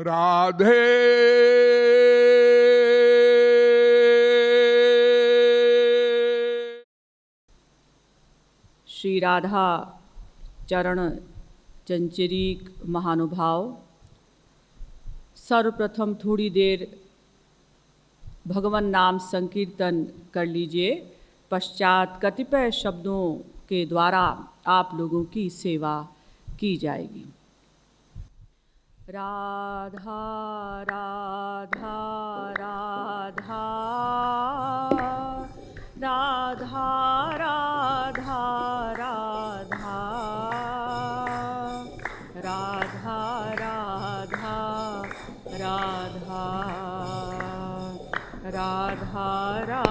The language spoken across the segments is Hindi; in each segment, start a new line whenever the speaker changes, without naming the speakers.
राधे
श्री राधा चरण चंचरीक महानुभाव, सर्वप्रथम थोड़ी देर भगवान नाम संकीर्तन कर लीजिए। पश्चात कतिपय शब्दों के द्वारा आप लोगों की सेवा की जाएगी। राधा राधा राधा राधा राधा राधा राधा राधा राधा राधा राधा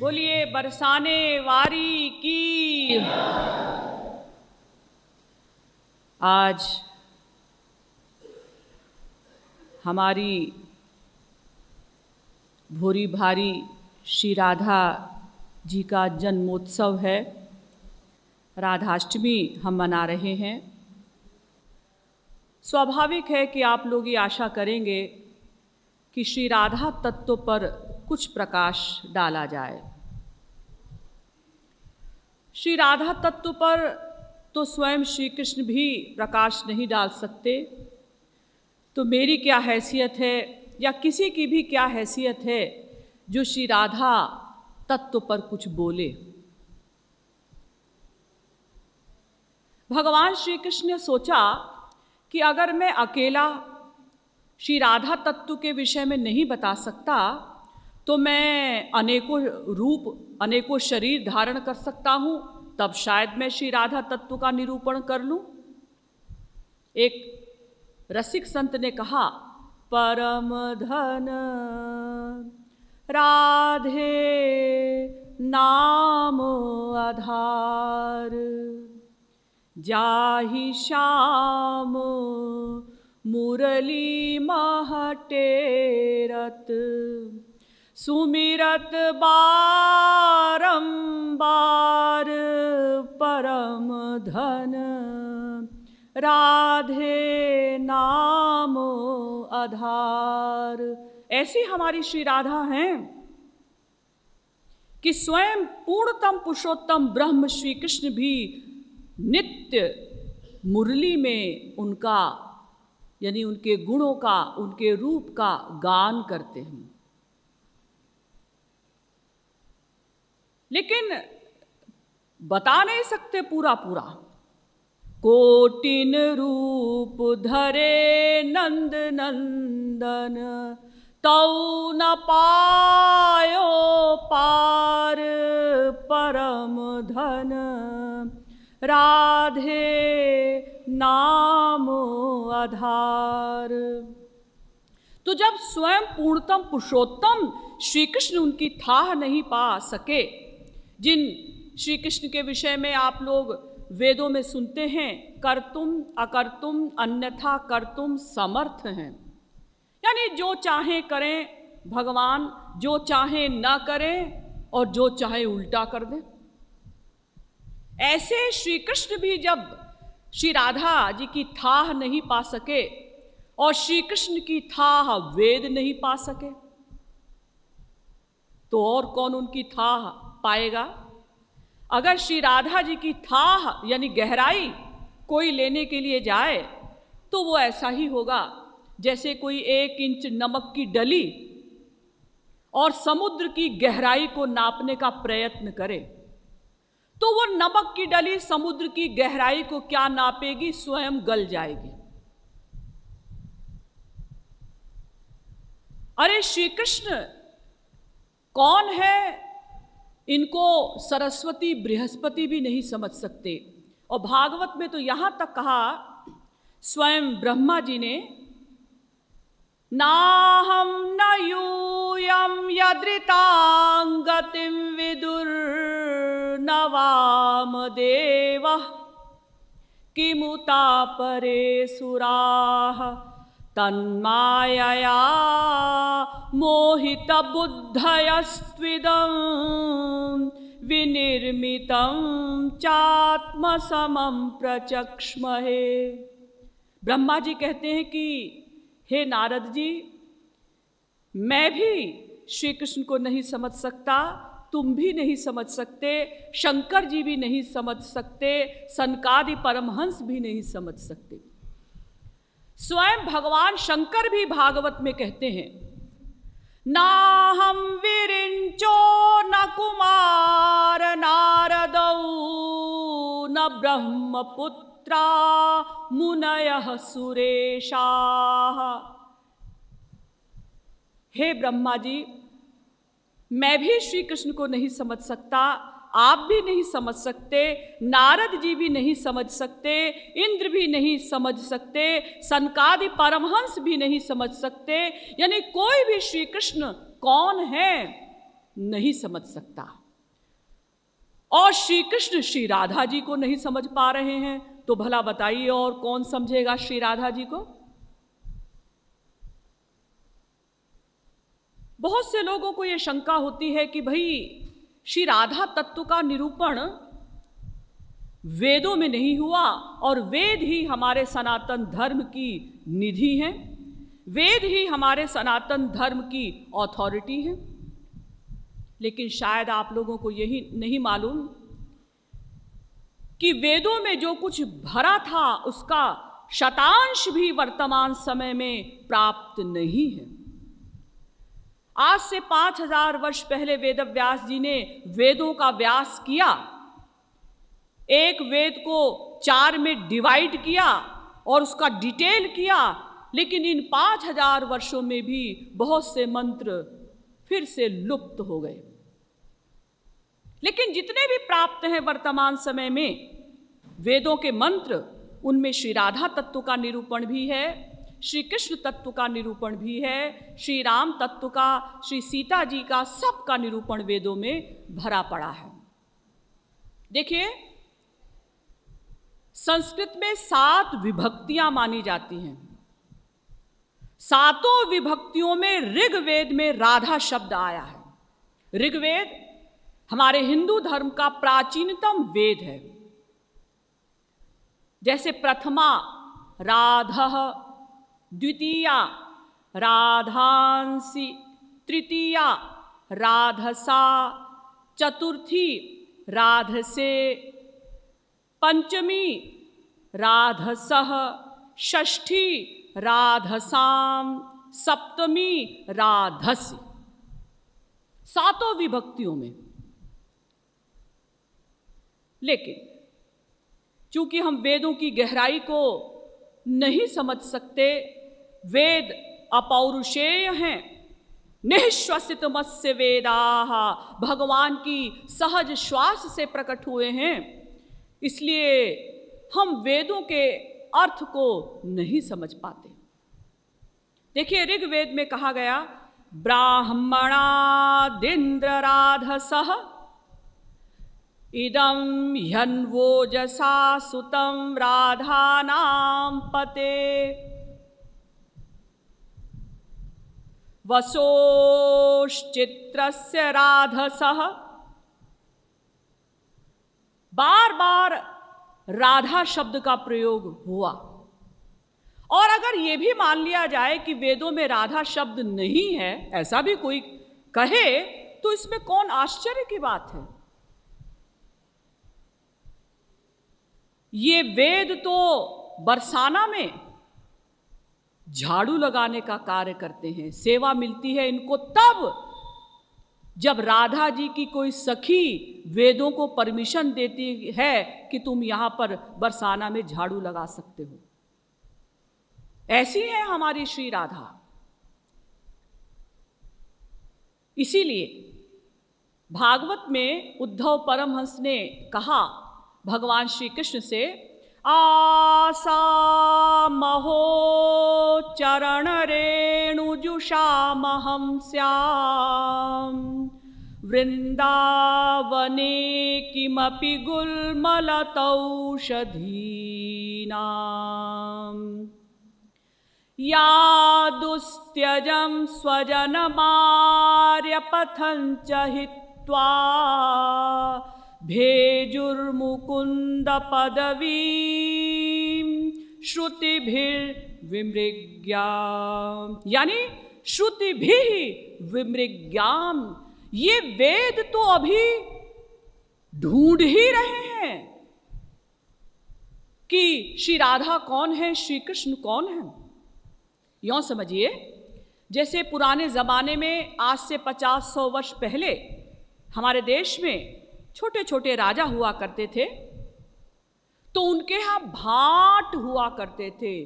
बोलिए बरसाने वारी की। आज हमारी भोरी भारी श्री राधा जी का जन्मोत्सव है। राधाष्टमी हम मना रहे हैं। स्वाभाविक है कि आप लोग ये आशा करेंगे कि श्री राधा तत्व पर कुछ प्रकाश डाला जाए। श्री राधा तत्व पर तो स्वयं श्री कृष्ण भी प्रकाश नहीं डाल सकते, तो मेरी क्या हैसियत है या किसी की भी क्या हैसियत है जो श्री राधा तत्व पर कुछ बोले। भगवान श्री कृष्ण ने सोचा कि अगर मैं अकेला श्री राधा तत्व के विषय में नहीं बता सकता तो मैं अनेकों रूप अनेकों शरीर धारण कर सकता हूँ, तब शायद मैं श्री राधा तत्व का निरूपण कर लूँ। एक रसिक संत ने कहा, परम धन राधे नाम आधार, जाहि श्याम मुरली महटेरत, सुमिरत बारंबार परम धन राधे नाम आधार। ऐसी हमारी श्री राधा हैं कि स्वयं पूर्णतम पुरुषोत्तम ब्रह्म श्री कृष्ण भी नित्य मुरली में उनका यानी उनके गुणों का, उनके रूप का गान करते हैं। लेकिन बता नहीं सकते पूरा पूरा। कोटिन रूप धरे नंद नंदन, तौ न पायो पार परम धन, राधे नाम आधार। तो जब स्वयं पूर्णतम पुरुषोत्तम श्री कृष्ण उनकी थाह नहीं पा सके, जिन श्री कृष्ण के विषय में आप लोग वेदों में सुनते हैं, कर्तुम अकर्तुम अन्यथा कर्तुम समर्थ हैं, यानी जो चाहे करें भगवान, जो चाहे ना करें और जो चाहे उल्टा कर दें। ऐसे श्री कृष्ण भी जब श्री राधा जी की थाह नहीं पा सके और श्री कृष्ण की थाह वेद नहीं पा सके, तो और कौन उनकी थाह पाएगा? अगर श्री राधा जी की थाह यानी गहराई कोई लेने के लिए जाए तो वो ऐसा ही होगा जैसे कोई 1 इंच नमक की डली और समुद्र की गहराई को नापने का प्रयत्न करे, तो वो नमक की डली समुद्र की गहराई को क्या नापेगी, स्वयं गल जाएगी। अरे श्री कृष्ण कौन है, इनको सरस्वती बृहस्पति भी नहीं समझ सकते। और भागवत में तो यहां तक कहा स्वयं ब्रह्मा जी ने, नाहं न यूयं यदृतां गतिं विदुर न वामदेवः, किमुता परे सुराः तन्मायया मोहित बुद्धयस्त्विदं विनिर्मितं चात्मसमं प्रचक्ष्महे। ब्रह्मा जी कहते हैं कि हे नारद जी, मैं भी श्री कृष्ण को नहीं समझ सकता, तुम भी नहीं समझ सकते, शंकर जी भी नहीं समझ सकते, सनकादि परमहंस भी नहीं समझ सकते। स्वयं भगवान शंकर भी भागवत में कहते हैं, नाहं विरिंचो न कुमार नारदौ न ब्रह्मपुत्रा मुनयः सुरेशाः। हे ब्रह्मा जी, मैं भी श्री कृष्ण को नहीं समझ सकता, आप भी नहीं समझ सकते, नारद जी भी नहीं समझ सकते, इंद्र भी नहीं समझ सकते, सनकादि परमहंस भी नहीं समझ सकते, यानी कोई भी श्री कृष्ण कौन है नहीं समझ सकता। और श्री कृष्ण श्री राधा जी को नहीं समझ पा रहे हैं, तो भला बताइए और कौन समझेगा श्री राधा जी को? बहुत से लोगों को यह शंका होती है कि भाई श्री राधा तत्व का निरूपण वेदों में नहीं हुआ, और वेद ही हमारे सनातन धर्म की निधि हैं, वेद ही हमारे सनातन धर्म की अथॉरिटी है। लेकिन शायद आप लोगों को यही नहीं मालूम कि वेदों में जो कुछ भरा था उसका शतांश भी वर्तमान समय में प्राप्त नहीं है। आज से 5000 वर्ष पहले वेद व्यास जी ने वेदों का व्यास किया, एक वेद को 4 में डिवाइड किया और उसका डिटेल किया, लेकिन इन 5000 वर्षों में भी बहुत से मंत्र फिर से लुप्त हो गए। लेकिन जितने भी प्राप्त हैं वर्तमान समय में वेदों के मंत्र, उनमें श्री राधा तत्व का निरूपण भी है, श्री कृष्ण तत्व का निरूपण भी है, श्री राम तत्व का, श्री सीता जी का, सब का निरूपण वेदों में भरा पड़ा है। देखिए, संस्कृत में 7 विभक्तियां मानी जाती हैं। 7 विभक्तियों में ऋग्वेद में राधा शब्द आया है। ऋग्वेद हमारे हिंदू धर्म का प्राचीनतम वेद है। जैसे प्रथमा राधः, द्वितीया राधांसी, तृतीया राधसा, चतुर्थी राधसे, पंचमी राधसः, षष्ठी राधसाम, सप्तमी राधसी। 7 विभक्तियों में। लेकिन चूंकि हम वेदों की गहराई को नहीं समझ सकते, वेद अपौरुषेय हैं, निःश्वसित मत्स्य वेदाः, भगवान की सहज श्वास से प्रकट हुए हैं, इसलिए हम वेदों के अर्थ को नहीं समझ पाते। देखिए, ऋग्वेद में कहा गया ब्राह्मणादिन्द्र राधसः इदं ह्यन्वोजसा सुतं राधानां पते, वसोश्चित्रस्य राधसः। बार बार राधा शब्द का प्रयोग हुआ। और अगर ये भी मान लिया जाए कि वेदों में राधा शब्द नहीं है, ऐसा भी कोई कहे, तो इसमें कौन आश्चर्य की बात है। ये वेद तो बरसाना में झाड़ू लगाने का कार्य करते हैं। सेवा मिलती है इनको तब जब राधा जी की कोई सखी वेदों को परमिशन देती है कि तुम यहां पर बरसाना में झाड़ू लगा सकते हो। ऐसी है हमारी श्री राधा। इसीलिए भागवत में उद्धव परमहंस ने कहा भगवान श्री कृष्ण से, आसामहो चरण रेणुजुषामहं स्याम वृंदावने किमपि गुल्मलतौषधीनां यादुस्त्यजं स्वजनमार्यपथं च हित्वा भेजुर्मुकुंद पदवीं श्रुतिभिर्विमृग्याम, यानी श्रुतिभिः विमृग्याम। ये वेद तो अभी ढूंढ ही रहे हैं कि श्री राधा कौन है, श्री कृष्ण कौन है। यूं समझिए, जैसे पुराने जमाने में आज से 50-100 वर्ष पहले हमारे देश में छोटे छोटे राजा हुआ करते थे, तो उनके यहाँ भाट हुआ करते थे,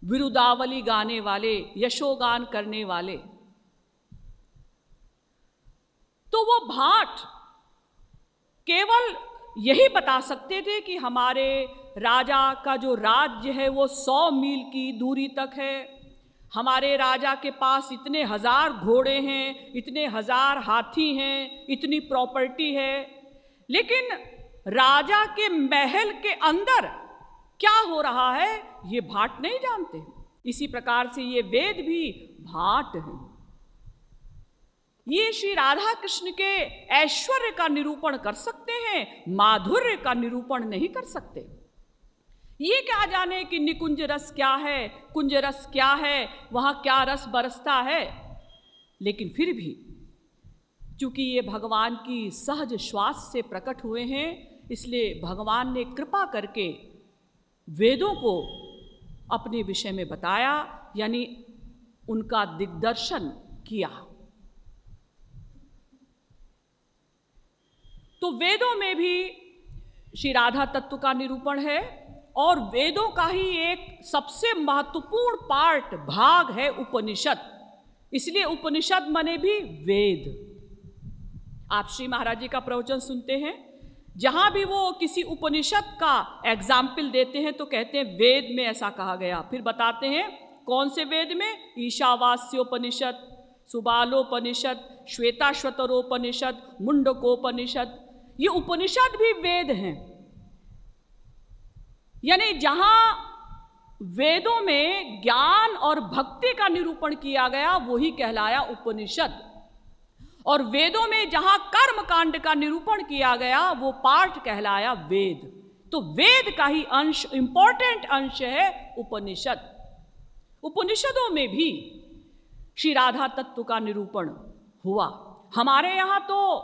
विरुदावली गाने वाले, यशोगान करने वाले। तो वो भाट केवल यही बता सकते थे कि हमारे राजा का जो राज्य है वो 100 मील की दूरी तक है, हमारे राजा के पास इतने 1000 घोड़े हैं, इतने 1000 हाथी हैं, इतनी प्रॉपर्टी है। लेकिन राजा के महल के अंदर क्या हो रहा है ये भाट नहीं जानते। इसी प्रकार से ये वेद भी भाट हैं। ये श्री राधा कृष्ण के ऐश्वर्य का निरूपण कर सकते हैं, माधुर्य का निरूपण नहीं कर सकते। ये क्या जाने कि निकुंज रस क्या है, कुंज रस क्या है, वहां क्या रस बरसता है। लेकिन फिर भी चूंकि ये भगवान की सहज श्वास से प्रकट हुए हैं, इसलिए भगवान ने कृपा करके वेदों को अपने विषय में बताया, यानी उनका दिग्दर्शन किया। तो वेदों में भी श्री राधा तत्व का निरूपण है, और वेदों का ही एक सबसे महत्वपूर्ण पार्ट भाग है उपनिषद। इसलिए उपनिषद माने भी वेद। आप श्री महाराज जी का प्रवचन सुनते हैं, जहां भी वो किसी उपनिषद का एग्जाम्पल देते हैं तो कहते हैं वेद में ऐसा कहा गया। फिर बताते हैं कौन से वेद में, ईशावास्योपनिषद, सुबालोपनिषद, श्वेताश्वतरोपनिषद, मुंडकोपनिषद। ये उपनिषद भी वेद हैं। यानी जहां वेदों में ज्ञान और भक्ति का निरूपण किया गया वही कहलाया उपनिषद, और वेदों में जहां कर्म कांड का निरूपण किया गया वो पाठ कहलाया वेद। तो वेद का ही अंश, इंपॉर्टेंट अंश है उपनिषद। उपनिषदों में भी श्री राधा तत्व का निरूपण हुआ। हमारे यहाँ तो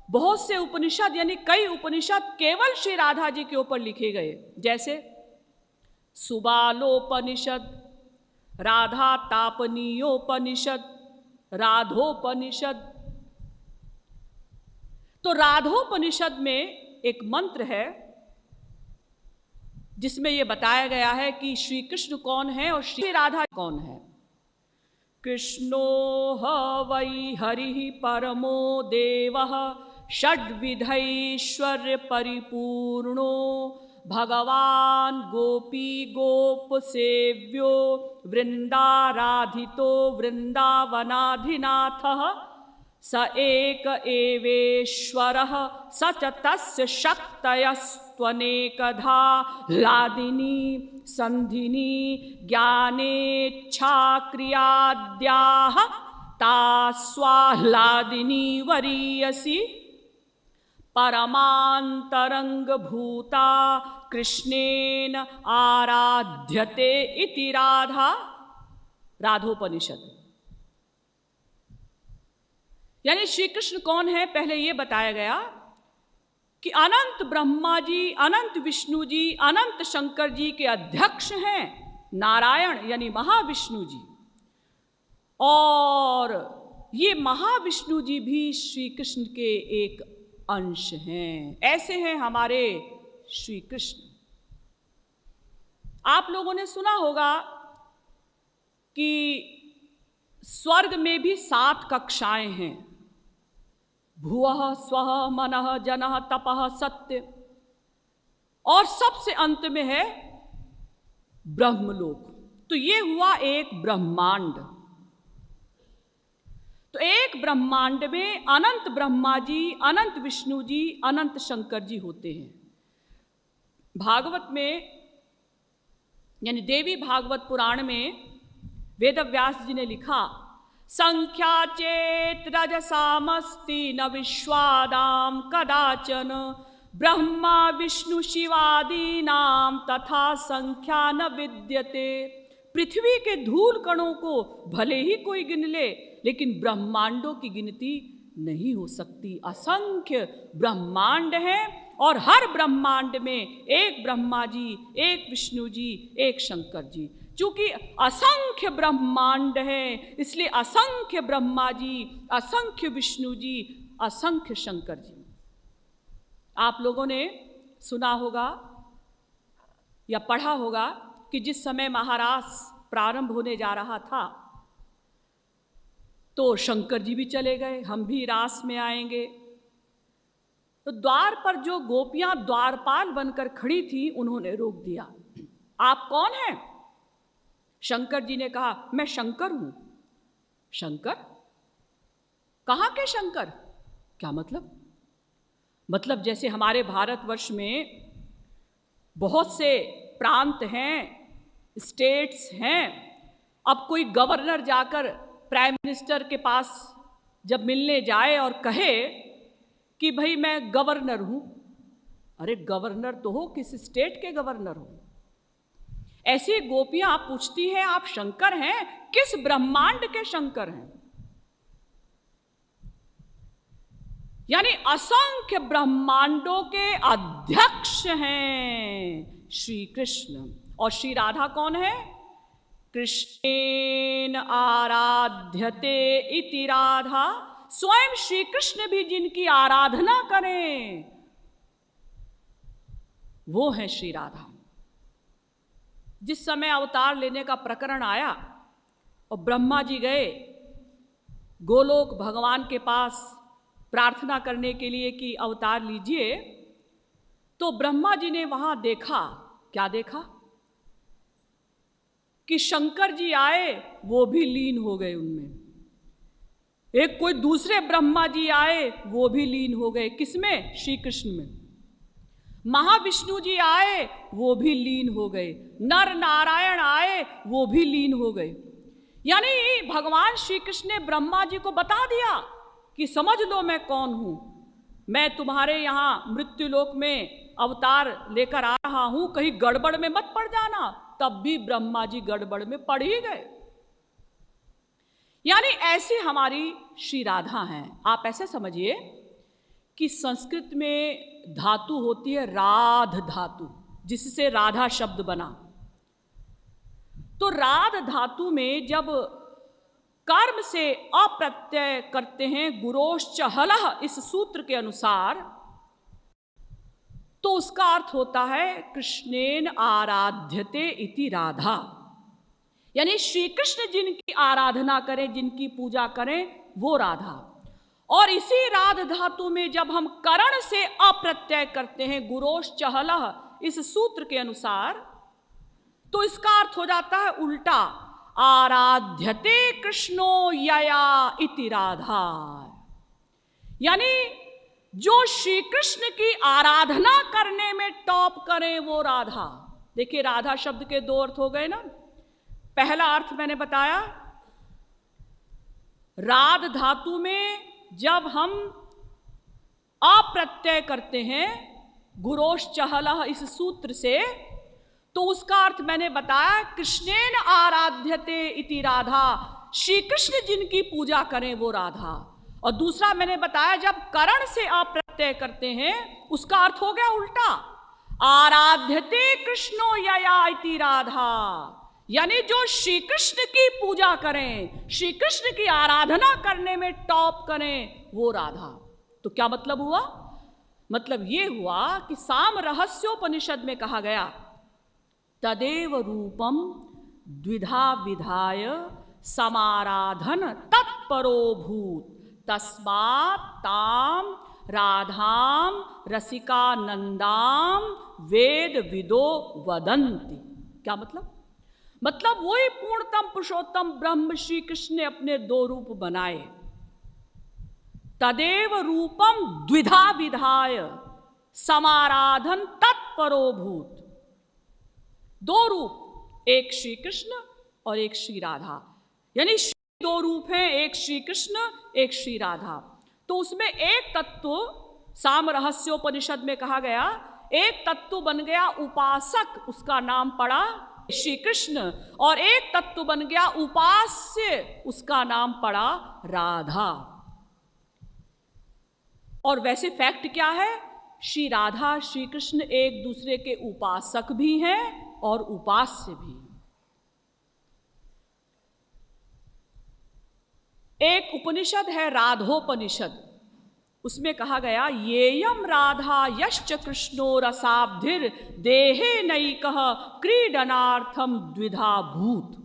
बहुत से उपनिषद यानी कई उपनिषद केवल श्री राधा जी के ऊपर लिखे गए, जैसे सुबालोपनिषद, राधा तापनीयोपनिषद, राधोपनिषद। तो राधोपनिषद में एक मंत्र है जिसमें यह बताया गया है कि श्री कृष्ण कौन है और श्री राधा कौन है। कृष्णो ह वै हरिः परमो देवः षड्विधैश्वर्य परिपूर्णो भगवान गोपी गोप सेव्यो वृंदाराधितो वृंदावनाधिनाथः स एक एवेश्वरः स च तस्य शक्तयस्त्वनेकधा लादिनी संधिनी ज्ञानेच्छा क्रियाद्याः तास्वाह्लादिनी वरीयसी परमान्तरंगभूता कृष्णेन आराध्यते इति राधा। राधोपनिषद। यानी श्री कृष्ण कौन है पहले ये बताया गया कि अनंत ब्रह्मा जी, अनंत विष्णु जी, अनंत शंकर जी के अध्यक्ष हैं नारायण यानी महाविष्णु जी, और ये महाविष्णु जी भी श्री कृष्ण के एक अंश हैं। ऐसे हैं हमारे श्री कृष्ण। आप लोगों ने सुना होगा कि स्वर्ग में भी 7 कक्षाएं हैं, भुवः स्वः मनः जनः तपः सत्य, और सबसे अंत में है ब्रह्मलोक। तो ये हुआ एक ब्रह्मांड। तो एक ब्रह्मांड में अनंत ब्रह्मा जी, अनंत विष्णु जी, अनंत शंकर जी होते हैं। भागवत में यानी देवी भागवत पुराण में वेदव्यास जी ने लिखा, संख्या चेत रजसामस्ति न विश्वादाम कदाचन ब्रह्मा विष्णु शिवादीनाम तथा संख्या न विद्यते। पृथ्वी के धूल कणों को भले ही कोई गिन ले, लेकिन ब्रह्मांडों की गिनती नहीं हो सकती। असंख्य ब्रह्मांड हैं और हर ब्रह्मांड में एक ब्रह्मा जी, एक विष्णु जी, एक शंकर जी। चूंकि असंख्य ब्रह्मांड है, इसलिए असंख्य ब्रह्मा जी, असंख्य विष्णु जी, असंख्य शंकर जी। आप लोगों ने सुना होगा या पढ़ा होगा कि जिस समय महारास प्रारंभ होने जा रहा था तो शंकर जी भी चले गए, हम भी रास में आएंगे। तो द्वार पर जो गोपियां द्वारपाल बनकर खड़ी थी, उन्होंने रोक दिया। आप कौन हैं? शंकर जी ने कहा, मैं शंकर हूं। शंकर? कहां के शंकर? क्या मतलब? मतलब जैसे हमारे भारतवर्ष में बहुत से प्रांत हैं, स्टेट्स हैं। अब कोई गवर्नर जाकर प्राइम मिनिस्टर के पास जब मिलने जाए और कहे कि भाई मैं गवर्नर हूं, अरे गवर्नर तो हो, किस स्टेट के गवर्नर हो? ऐसी गोपियां पूछती हैं, आप शंकर हैं? किस ब्रह्मांड के शंकर हैं? यानी असंख्य ब्रह्मांडों के अध्यक्ष हैं श्री कृष्ण। और श्री राधा कौन है? कृष्णेन आराध्यते इति राधा। स्वयं श्री कृष्ण भी जिनकी आराधना करें वो है श्री राधा। जिस समय अवतार लेने का प्रकरण आया और ब्रह्मा जी गए गोलोक भगवान के पास प्रार्थना करने के लिए कि अवतार लीजिए, तो ब्रह्मा जी ने वहां देखा, क्या देखा? कि शंकर जी आए, वो भी लीन हो गए उनमें। एक कोई दूसरे ब्रह्मा जी आए, वो भी लीन हो गए। किसमें? श्री कृष्ण में। महाविष्णु जी आए, वो भी लीन हो गए। नर नारायण आए, वो भी लीन हो गए। यानी भगवान श्री कृष्ण ने ब्रह्मा जी को बता दिया कि समझ लो मैं कौन हूं। मैं तुम्हारे यहां मृत्युलोक में अवतार लेकर आ रहा हूं, कहीं गड़बड़ में मत पड़ जाना। तब भी ब्रह्मा जी गड़बड़ में पड़ ही गए। यानी ऐसी हमारी श्री राधा हैं। आप ऐसे समझिए कि संस्कृत में धातु होती है राध धातु, जिससे राधा शब्द बना। तो राध धातु में जब कर्म से अप्रत्यय करते हैं गुरोश्च हलः इस सूत्र के अनुसार, तो उसका अर्थ होता है कृष्णेन आराध्यते इति राधा, यानी श्री कृष्ण जिनकी आराधना करें, जिनकी पूजा करें, वो राधा। और इसी राध धातु में जब हम करण से अप्रत्यय करते हैं गुरोश्च हलः इस सूत्र के अनुसार, तो इसका अर्थ हो जाता है उल्टा, आराध्यते कृष्णो यया इति राधा, यानी जो श्री कृष्ण की आराधना करने में टॉप करें वो राधा। देखिए राधा शब्द के दो अर्थ हो गए ना। पहला अर्थ मैंने बताया, राध धातु में जब हम अप्रत्यय करते हैं गुरोश्च हलः इस सूत्र से, तो उसका अर्थ मैंने बताया कृष्णेन आराध्यते इति राधा, श्री कृष्ण जिनकी पूजा करें वो राधा। और दूसरा मैंने बताया जब करण से अप्रत्यय करते हैं उसका अर्थ हो गया उल्टा, आराध्यते कृष्णो यया इति राधा, यानी जो श्री कृष्ण की पूजा करें, श्री कृष्ण की आराधना करने में टॉप करें वो राधा। तो क्या मतलब हुआ? मतलब ये हुआ कि साम रहस्योपनिषद में कहा गया तदेव रूपम द्विधा विधाय समाराधन तत्परो भूत तस्मात् ताम राधाम रसिका नंदाम वेद विदो वदंती। क्या मतलब? मतलब वही पूर्णतम पुरुषोत्तम ब्रह्म श्री कृष्ण ने अपने दो रूप बनाए। तदेव रूपम द्विधा विधाय समाराधन तत्परो भूत, दो रूप, एक श्री कृष्ण और एक श्री राधा, यानी दो रूप हैं, एक श्री कृष्ण एक श्री राधा। तो उसमें एक तत्व साम रहस्योपनिषद में कहा गया, एक तत्व बन गया उपासक, उसका नाम पड़ा श्री कृष्ण, और एक तत्व बन गया उपास्य, उसका नाम पड़ा राधा। और वैसे फैक्ट क्या है? श्री राधा श्री कृष्ण एक दूसरे के उपासक भी हैं और उपास्य भी। एक उपनिषद है राधोपनिषद, उसमें कहा गया येयम राधा यश्च कृष्णो रसाब्धिर देहे नैकः क्रीडनार्थम द्विधा भूत।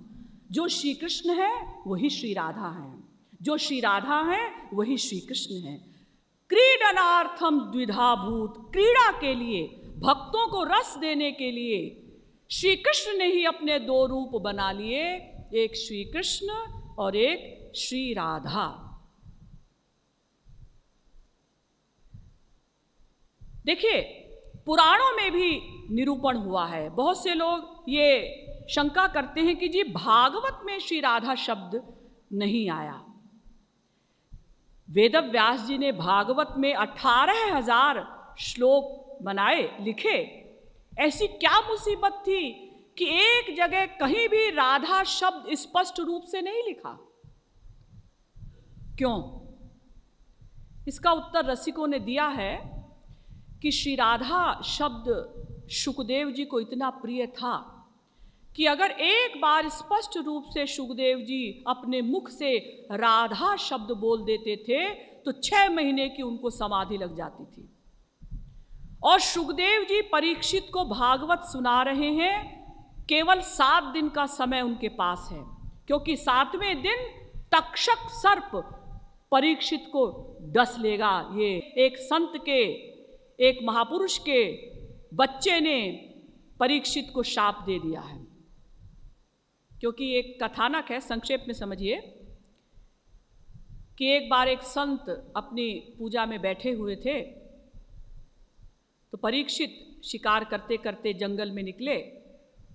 जो श्री कृष्ण है वही श्री राधा है, जो श्री राधा है वही श्री कृष्ण है। क्रीडनार्थम द्विधा भूत, क्रीड़ा के लिए, भक्तों को रस देने के लिए श्री कृष्ण ने ही अपने दो रूप बना लिए, एक श्री कृष्ण और एक श्री राधा। देखिए पुराणों में भी निरूपण हुआ है। बहुत से लोग ये शंका करते हैं कि जी भागवत में श्री राधा शब्द नहीं आया। वेदव्यास जी ने भागवत में 18,000 श्लोक बनाए, लिखे। ऐसी क्या मुसीबत थी कि एक जगह कहीं भी राधा शब्द स्पष्ट रूप से नहीं लिखा? क्यों? इसका उत्तर रसिकों ने दिया है कि श्री राधा शब्द शुकदेव जी को इतना प्रिय था कि अगर एक बार स्पष्ट रूप से शुकदेव जी अपने मुख से राधा शब्द बोल देते थे तो 6 महीने की उनको समाधि लग जाती थी। और शुकदेव जी परीक्षित को भागवत सुना रहे हैं, केवल 7 दिन का समय उनके पास है, क्योंकि 7वें दिन तक्षक सर्प परीक्षित को डस लेगा। ये एक संत के, एक महापुरुष के बच्चे ने परीक्षित को शाप दे दिया है। क्योंकि एक कथानक है, संक्षेप में समझिए कि एक बार एक संत अपनी पूजा में बैठे हुए थे, तो परीक्षित शिकार करते करते जंगल में निकले,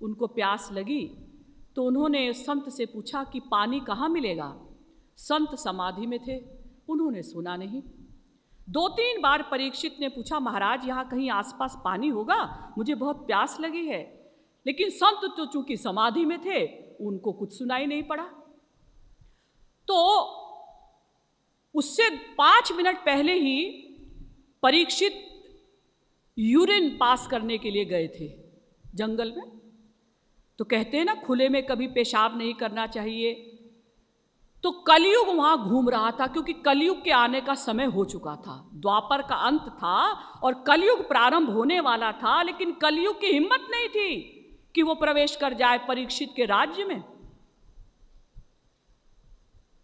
उनको प्यास लगी, तो उन्होंने संत से पूछा कि पानी कहाँ मिलेगा। संत समाधि में थे, उन्होंने सुना नहीं। 2-3 बार परीक्षित ने पूछा, महाराज यहाँ कहीं आसपास पानी होगा, मुझे बहुत प्यास लगी है। लेकिन संत तो चूंकि समाधि में थे, उनको कुछ सुनाई नहीं पड़ा। तो उससे 5 मिनट पहले ही परीक्षित यूरिन पास करने के लिए गए थे जंगल में। तो कहते हैं ना, खुले में कभी पेशाब नहीं करना चाहिए। तो कलयुग वहां घूम रहा था, क्योंकि कलयुग के आने का समय हो चुका था। द्वापर का अंत था और कलयुग प्रारंभ होने वाला था, लेकिन कलयुग की हिम्मत नहीं थी कि वो प्रवेश कर जाए परीक्षित के राज्य में।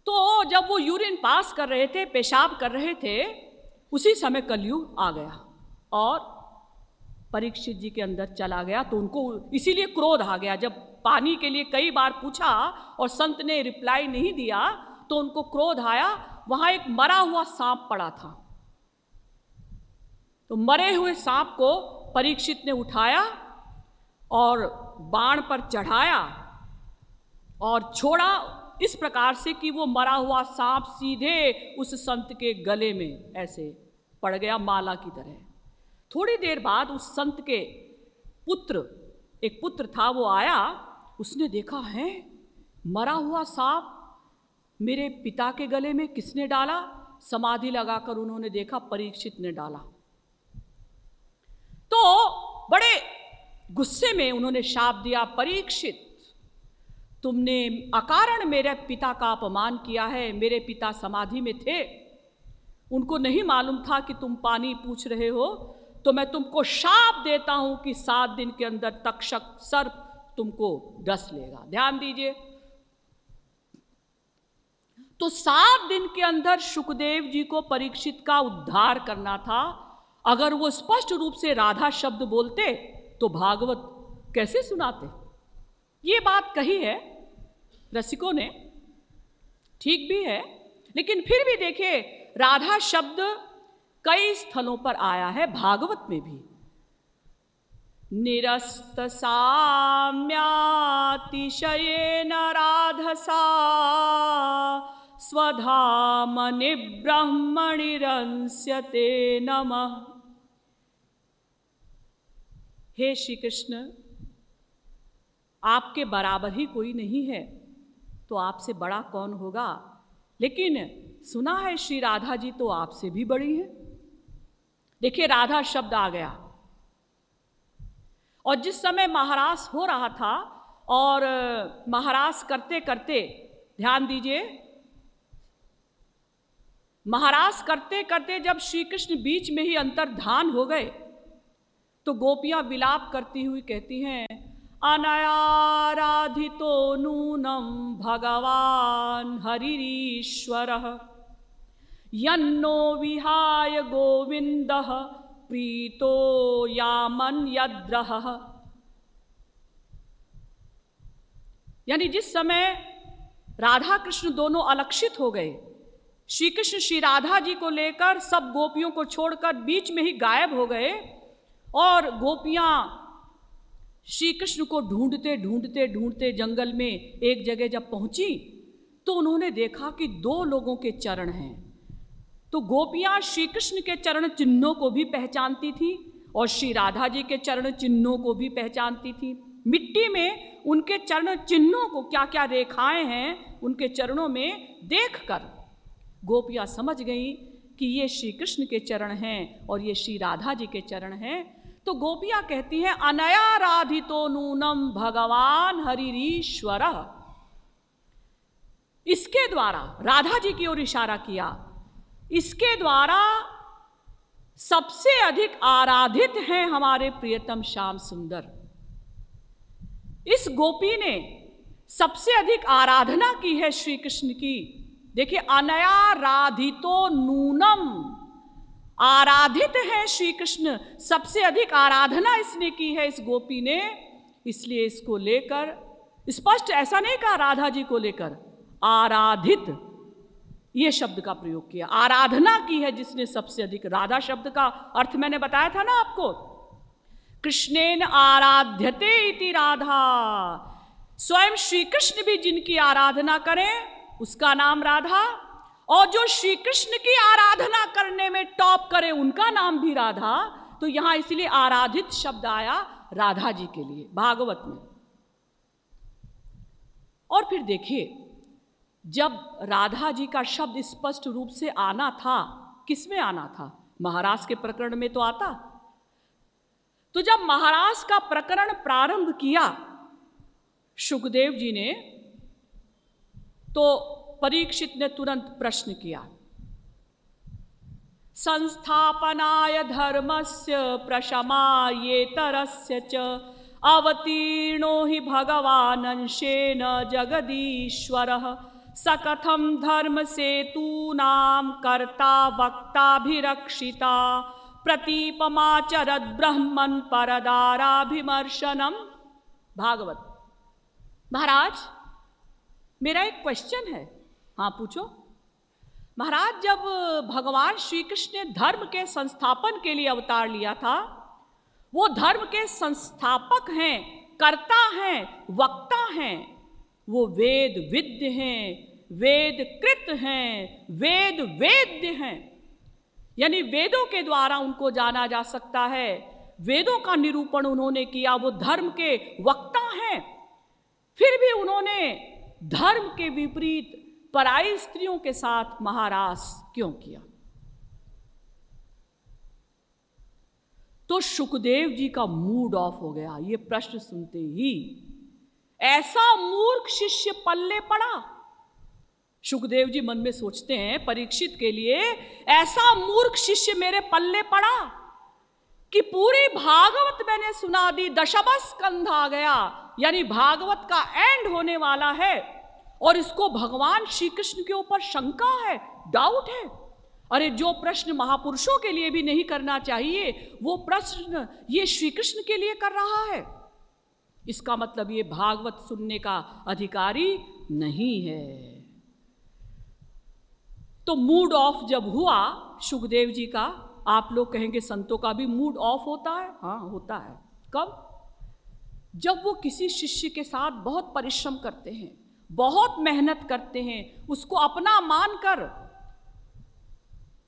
तो जब वो यूरिन पास कर रहे थे, पेशाब कर रहे थे, उसी समय कलयुग आ गया और परीक्षित जी के अंदर चला गया। तो उनको इसीलिए क्रोध आ गया। जब पानी के लिए कई बार पूछा और संत ने रिप्लाई नहीं दिया, तो उनको क्रोध आया। वहां एक मरा हुआ सांप पड़ा था। तो मरे हुए सांप को परीक्षित ने उठाया और बाण पर चढ़ाया और छोड़ा इस प्रकार से कि वो मरा हुआ सांप सीधे उस संत के गले में ऐसे पड़ गया, माला की तरह। थोड़ी देर बाद उस संत के पुत्र, एक पुत्र था, वो आया। उसने देखा है मरा हुआ सांप मेरे पिता के गले में किसने डाला। समाधि लगाकर उन्होंने देखा परीक्षित ने डाला। तो बड़े गुस्से में उन्होंने शाप दिया, परीक्षित तुमने अकारण मेरे पिता का अपमान किया है। मेरे पिता समाधि में थे, उनको नहीं मालूम था कि तुम पानी पूछ रहे हो। तो मैं तुमको शाप देता हूं कि 7 दिन के अंदर तक्षक सर्प तुमको डस लेगा। ध्यान दीजिए। तो 7 दिन के अंदर सुखदेव जी को परीक्षित का उद्धार करना था। अगर वो स्पष्ट रूप से राधा शब्द बोलते तो भागवत कैसे सुनाते। ये बात कही है रसिकों ने, ठीक भी है, लेकिन फिर भी देखिए राधा शब्द कई स्थलों पर आया है, भागवत में भी। निरस्त साम्यातिशयेन राधसा स्वधामनि ब्रह्मणिरंस्यते नमः। हे श्री कृष्ण, आपके बराबर ही कोई नहीं है, तो आपसे बड़ा कौन होगा। लेकिन सुना है श्री राधा जी तो आपसे भी बड़ी है। देखिए राधा शब्द आ गया, और जिस समय महारास हो रहा था, और महारास करते करते, ध्यान दीजिए, महारास करते करते जब श्री कृष्ण बीच में ही अंतर्धान हो गए, तो गोपियां विलाप करती हुई कहती हैं, अनयाराधितो नूनम भगवान हरिरीश्वरः यन्नो विहाय गोविंदः प्रीतो यामन्यद्रः। यानी जिस समय राधा कृष्ण दोनों अलक्षित हो गए, श्री कृष्ण श्री राधा जी को लेकर सब गोपियों को छोड़कर बीच में ही गायब हो गए, और गोपियां श्री कृष्ण को ढूंढते ढूंढते ढूंढते जंगल में एक जगह जब पहुंची, तो उन्होंने देखा कि 2 लोगों के चरण हैं। तो गोपियां श्री कृष्ण के चरण चिन्हों को भी पहचानती थी और श्री राधा जी के चरण चिन्हों को भी पहचानती थी। मिट्टी में उनके चरण चिन्हों को, क्या क्या रेखाएं हैं उनके चरणों में देखकर गोपियां समझ गईं कि ये श्री कृष्ण के चरण हैं और ये श्री राधा जी के चरण हैं। तो गोपियां कहती हैं, अनया राधितो नूनम भगवान हरिरीश्वरः। इसके द्वारा राधा जी की ओर इशारा किया, इसके द्वारा सबसे अधिक आराधित हैं हमारे प्रियतम श्याम सुंदर। इस गोपी ने सबसे अधिक आराधना की है श्री कृष्ण की। देखिए, अनया राधितो नूनम, आराधित है श्री कृष्ण, सबसे अधिक आराधना इसने की है इस गोपी ने। इसलिए इसको लेकर स्पष्ट ऐसा नहीं कहा राधा जी को लेकर, आराधित ये शब्द का प्रयोग किया। आराधना की है जिसने सबसे अधिक। राधा शब्द का अर्थ मैंने बताया था ना आपको, कृष्णेन आराध्यते इति राधा। स्वयं श्री कृष्ण भी जिनकी आराधना करें उसका नाम राधा, और जो श्री कृष्ण की आराधना करने में टॉप करे उनका नाम भी राधा। तो यहां इसलिए आराधित शब्द आया राधा जी के लिए भागवत में। और फिर देखिए, जब राधा जी का शब्द स्पष्ट रूप से आना था, किसमें आना था, महाराज के प्रकरण में तो आता। तो जब महाराज का प्रकरण प्रारंभ किया शुकदेव जी ने, तो परीक्षित ने तुरंत प्रश्न किया, संस्थापनाय धर्मस्य प्रशमायेतरस्य च अवतीर्णो हि भगवान् अंशेन जगदीश्वरः स कथं धर्म सेतूनां कर्ता वक्ताभिरक्षिता प्रतीपमाचरद ब्रह्मन् परदाराभिमर्शनम्। भागवत। महाराज, मेरा एक क्वेश्चन है। हाँ, पूछो। महाराज, जब भगवान श्री कृष्ण ने धर्म के संस्थापन के लिए अवतार लिया था, वो धर्म के संस्थापक हैं, कर्ता हैं, वक्ता हैं, वो वेद विद्य हैं, वेद कृत हैं, वेद वेद्य हैं, यानी वेदों के द्वारा उनको जाना जा सकता है। वेदों का निरूपण उन्होंने किया, वो धर्म के वक्ता हैं। फिर भी उन्होंने धर्म के विपरीत पराई स्त्रियों के साथ महारास क्यों किया? तो शुकदेव जी का मूड ऑफ हो गया ये प्रश्न सुनते ही। ऐसा मूर्ख शिष्य पल्ले पड़ा। शुकदेव जी मन में सोचते हैं, परीक्षित के लिए ऐसा मूर्ख शिष्य मेरे पल्ले पड़ा कि पूरी भागवत मैंने सुना दी, दशम स्कंध आ गया, यानी भागवत का एंड होने वाला है, और इसको भगवान श्री कृष्ण के ऊपर शंका है, डाउट है। अरे, जो प्रश्न महापुरुषों के लिए भी नहीं करना चाहिए, वो प्रश्न ये श्री कृष्ण के लिए कर रहा है। इसका मतलब ये भागवत सुनने का अधिकारी नहीं है। तो मूड ऑफ जब हुआ शुकदेव जी का, आप लोग कहेंगे संतों का भी मूड ऑफ होता है। हाँ, होता है। कब? जब वो किसी शिष्य के साथ बहुत परिश्रम करते हैं, बहुत मेहनत करते हैं, उसको अपना मानकर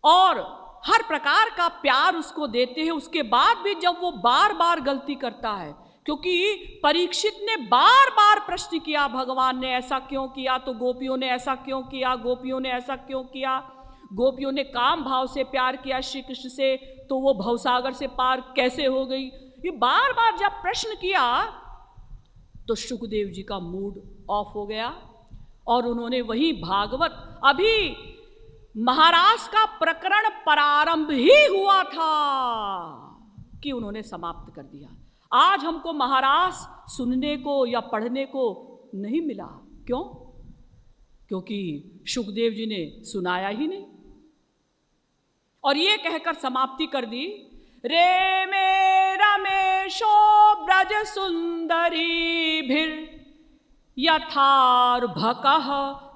और हर प्रकार का प्यार उसको देते हैं, उसके बाद भी जब वो बार बार गलती करता है, क्योंकि परीक्षित ने बार बार प्रश्न किया, भगवान ने ऐसा क्यों किया, तो गोपियों ने ऐसा क्यों किया, गोपियों ने ऐसा क्यों किया, गोपियों ने काम भाव से प्यार किया श्री कृष्ण से, तो वो भवसागर से पार कैसे हो गई। ये बार बार जब प्रश्न किया तो शुकदेव जी का मूड ऑफ हो गया, और उन्होंने वही भागवत, अभी महाराज का प्रकरण प्रारंभ ही हुआ था कि उन्होंने समाप्त कर दिया। आज हमको महाराज सुनने को या पढ़ने को नहीं मिला। क्यों? क्योंकि शुकदेव जी ने सुनाया ही नहीं, और ये कहकर समाप्ति कर दी, रे मे रमेशो ब्रज सुंदरी भिर यथार्भकः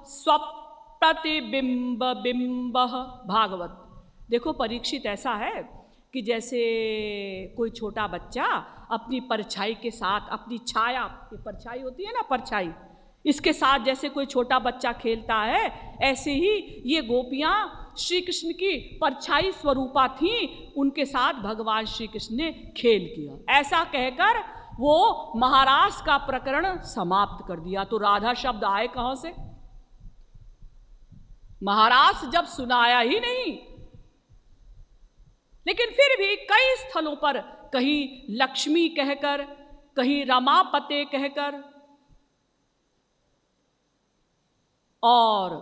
स्वप्रतिबिंब बिंब। भागवत। देखो, परीक्षित ऐसा है कि जैसे कोई छोटा बच्चा अपनी परछाई के साथ, अपनी छाया, ये परछाई होती है ना, परछाई, इसके साथ जैसे कोई छोटा बच्चा खेलता है, ऐसे ही ये गोपियां श्री कृष्ण की परछाई स्वरूपा थीं, उनके साथ भगवान श्री कृष्ण ने खेल किया। ऐसा कहकर वो महारास का प्रकरण समाप्त कर दिया। तो राधा शब्द आए कहां से? महारास जब सुनाया ही नहीं। लेकिन फिर भी कई स्थलों पर, कहीं लक्ष्मी कहकर, कहीं रमापते कहकर, और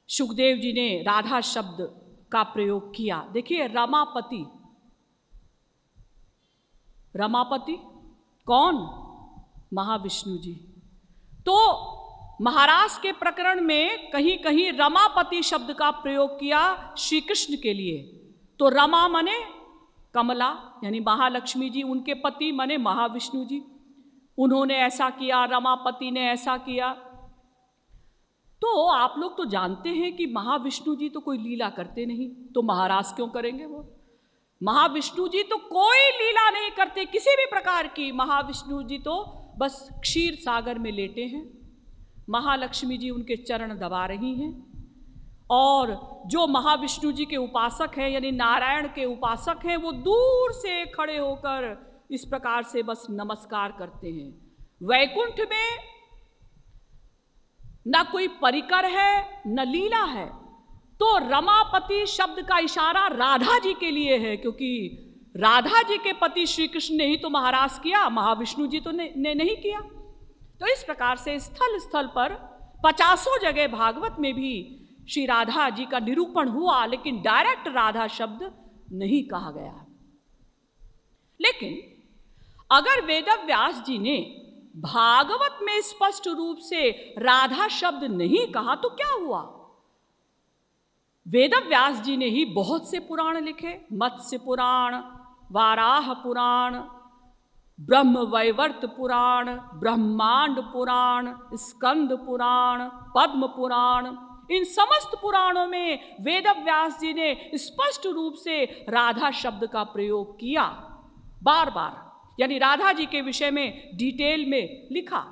शुकदेव जी ने राधा शब्द का प्रयोग किया। देखिए, रमापति, रमापति कौन? महाविष्णु जी। तो महाराज के प्रकरण में कहीं कहीं रमापति शब्द का प्रयोग किया श्री कृष्ण के लिए। तो रमा माने कमला, यानी महालक्ष्मी जी, उनके पति माने महाविष्णु जी, उन्होंने ऐसा किया, रमापति ने ऐसा किया। तो आप लोग तो जानते हैं कि महाविष्णु जी तो कोई लीला करते नहीं, तो महाराज क्यों करेंगे? वो महाविष्णु जी तो कोई लीला नहीं करते किसी भी प्रकार की। महाविष्णु जी तो बस क्षीर सागर में लेटे हैं, महालक्ष्मी जी उनके चरण दबा रही हैं, और जो महाविष्णु जी के उपासक हैं, यानी नारायण के उपासक हैं, वो दूर से खड़े होकर इस प्रकार से बस नमस्कार करते हैं। वैकुंठ में न कोई परिकर है, न लीला है, तो रमापति शब्द का इशारा राधा जी के लिए है, क्योंकि राधा जी के पति श्री कृष्ण ने ही तो महारास किया, महाविष्णु जी तो ने नहीं किया। तो इस प्रकार से स्थल स्थल पर 50 जगह भागवत में भी श्री राधा जी का निरूपण हुआ, लेकिन डायरेक्ट राधा शब्द नहीं कहा गया। लेकिन अगर वेदव्यास जी ने भागवत में स्पष्ट रूप से राधा शब्द नहीं कहा तो क्या हुआ? वेदव्यास जी ने ही बहुत से पुराण लिखे, मत्स्य पुराण, वाराह पुराण, ब्रह्म वैवर्त पुराण, ब्रह्मांड पुराण, स्कंद पुराण, पद्म पुराण। इन समस्त पुराणों में वेदव्यास जी ने स्पष्ट रूप से राधा शब्द का प्रयोग किया, बार बार, यानी राधा जी के विषय में डिटेल में लिखा।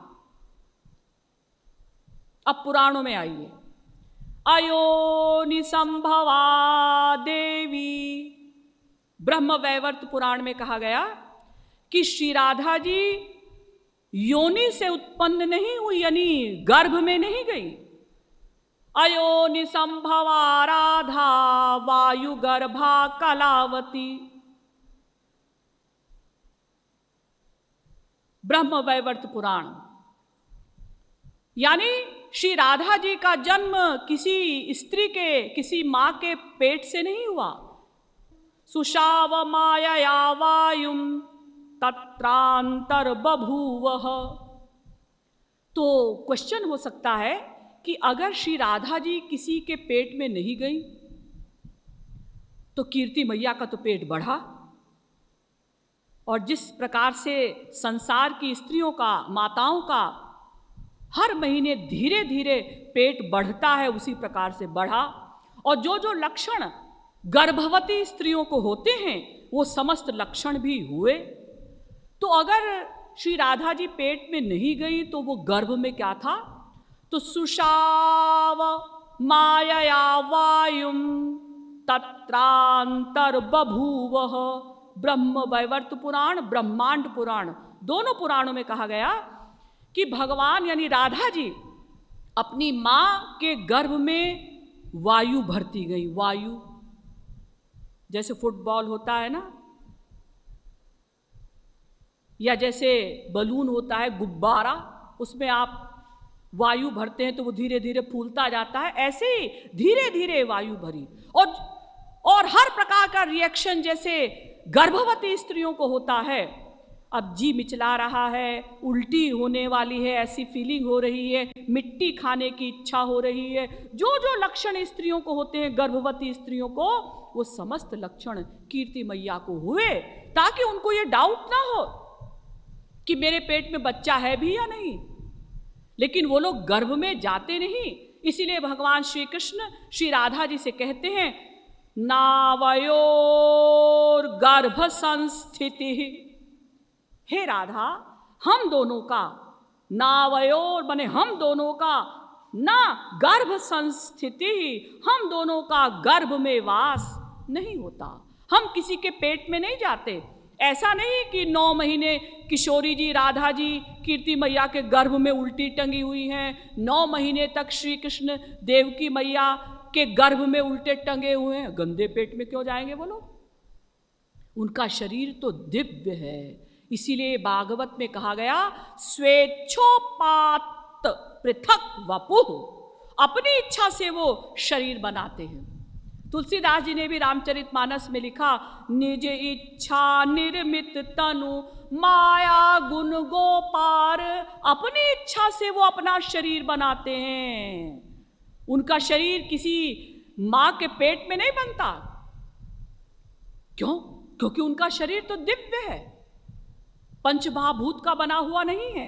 अब पुराणों में आइए। अयोनि संभवा देवी, ब्रह्म वैवर्त पुराण में कहा गया कि श्री राधा जी योनि से उत्पन्न नहीं हुई, यानी गर्भ में नहीं गई। अयोनि संभवा राधा वायु गर्भा कलावती, ब्रह्म वैवर्त पुराण। यानी श्री राधा जी का जन्म किसी स्त्री के, किसी मां के पेट से नहीं हुआ। सुषाव मायया वायुम तत्रांतर बभूवः। तो क्वेश्चन हो सकता है कि अगर श्री राधा जी किसी के पेट में नहीं गई तो कीर्ति मैया का तो पेट बढ़ा, और जिस प्रकार से संसार की स्त्रियों का, माताओं का हर महीने धीरे धीरे पेट बढ़ता है, उसी प्रकार से बढ़ा। और जो जो लक्षण गर्भवती स्त्रियों को होते हैं वो समस्त लक्षण भी हुए। तो अगर श्री राधा जी पेट में नहीं गई तो वो गर्भ में क्या था? तो सुषाव मायया वायुम तत्रांतर बभूवः, ब्रह्म वैवर्त पुराण, ब्रह्मांड पुराण, दोनों पुराणों में कहा गया कि भगवान यानी राधा जी अपनी मां के गर्भ में वायु भरती गई। वायु जैसे फुटबॉल होता है ना, या जैसे बलून होता है, गुब्बारा, उसमें आप वायु भरते हैं तो वो धीरे धीरे फूलता जाता है, ऐसे ही धीरे धीरे वायु भरी। और हर प्रकार का रिएक्शन जैसे गर्भवती स्त्रियों को होता है, अब जी मिचला रहा है, उल्टी होने वाली है, ऐसी फीलिंग हो रही है, मिट्टी खाने की इच्छा हो रही है, जो जो लक्षण स्त्रियों को होते हैं, गर्भवती स्त्रियों को, वो समस्त लक्षण कीर्ति मैया को हुए, ताकि उनको ये डाउट ना हो कि मेरे पेट में बच्चा है भी या नहीं। लेकिन वो लोग गर्भ में जाते नहीं, इसीलिए भगवान श्री कृष्ण श्री राधा जी से कहते हैं नावयोर गर्भ संस्थिति। हे राधा, हम दोनों का, नावयोर बने हम दोनों का, ना गर्भ संस्थिति, हम दोनों का गर्भ में वास नहीं होता, हम किसी के पेट में नहीं जाते। ऐसा नहीं कि 9 महीने किशोरी जी राधा जी कीर्ति मैया के गर्भ में उल्टी टंगी हुई हैं, 9 महीने तक श्री कृष्ण देवकी मैया के गर्भ में उल्टे टंगे हुए हैं, गंदे पेट में क्यों जाएंगे वो लोग? उनका शरीर तो दिव्य है। इसीलिए भागवत में कहा गया स्वेच्छोपात पृथक वपुः, अपनी इच्छा से वो शरीर बनाते हैं। तुलसीदास जी ने भी रामचरितमानस में लिखा निज इच्छा निर्मित तनु माया गुण गोपार, अपनी इच्छा से वो अपना शरीर बनाते हैं। उनका शरीर किसी मां के पेट में नहीं बनता। क्यों? क्योंकि उनका शरीर तो दिव्य है, पंचमहाभूत का बना हुआ नहीं है।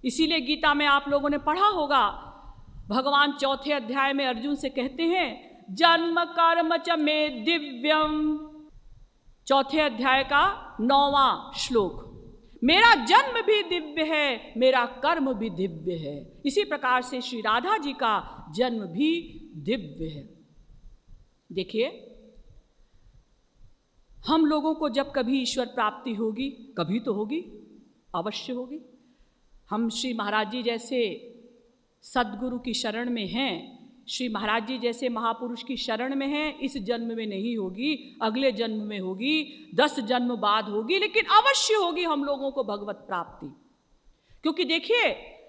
इसीलिए गीता में आप लोगों ने पढ़ा होगा, भगवान 4 अध्याय में अर्जुन से कहते हैं जन्म कर्म च मे दिव्यम, 4 अध्याय का 9वां श्लोक, मेरा जन्म भी दिव्य है, मेरा कर्म भी दिव्य है। इसी प्रकार से श्री राधा जी का जन्म भी दिव्य है। देखिए, हम लोगों को जब कभी ईश्वर प्राप्ति होगी, कभी तो होगी, अवश्य होगी। हम श्री महाराज जी जैसे सद्गुरु की शरण में हैं, श्री महाराज जी जैसे महापुरुष की शरण में हैं, इस जन्म में नहीं होगी, अगले जन्म में होगी, 10 जन्म बाद होगी, लेकिन अवश्य होगी हम लोगों को भगवत प्राप्ति। क्योंकि देखिए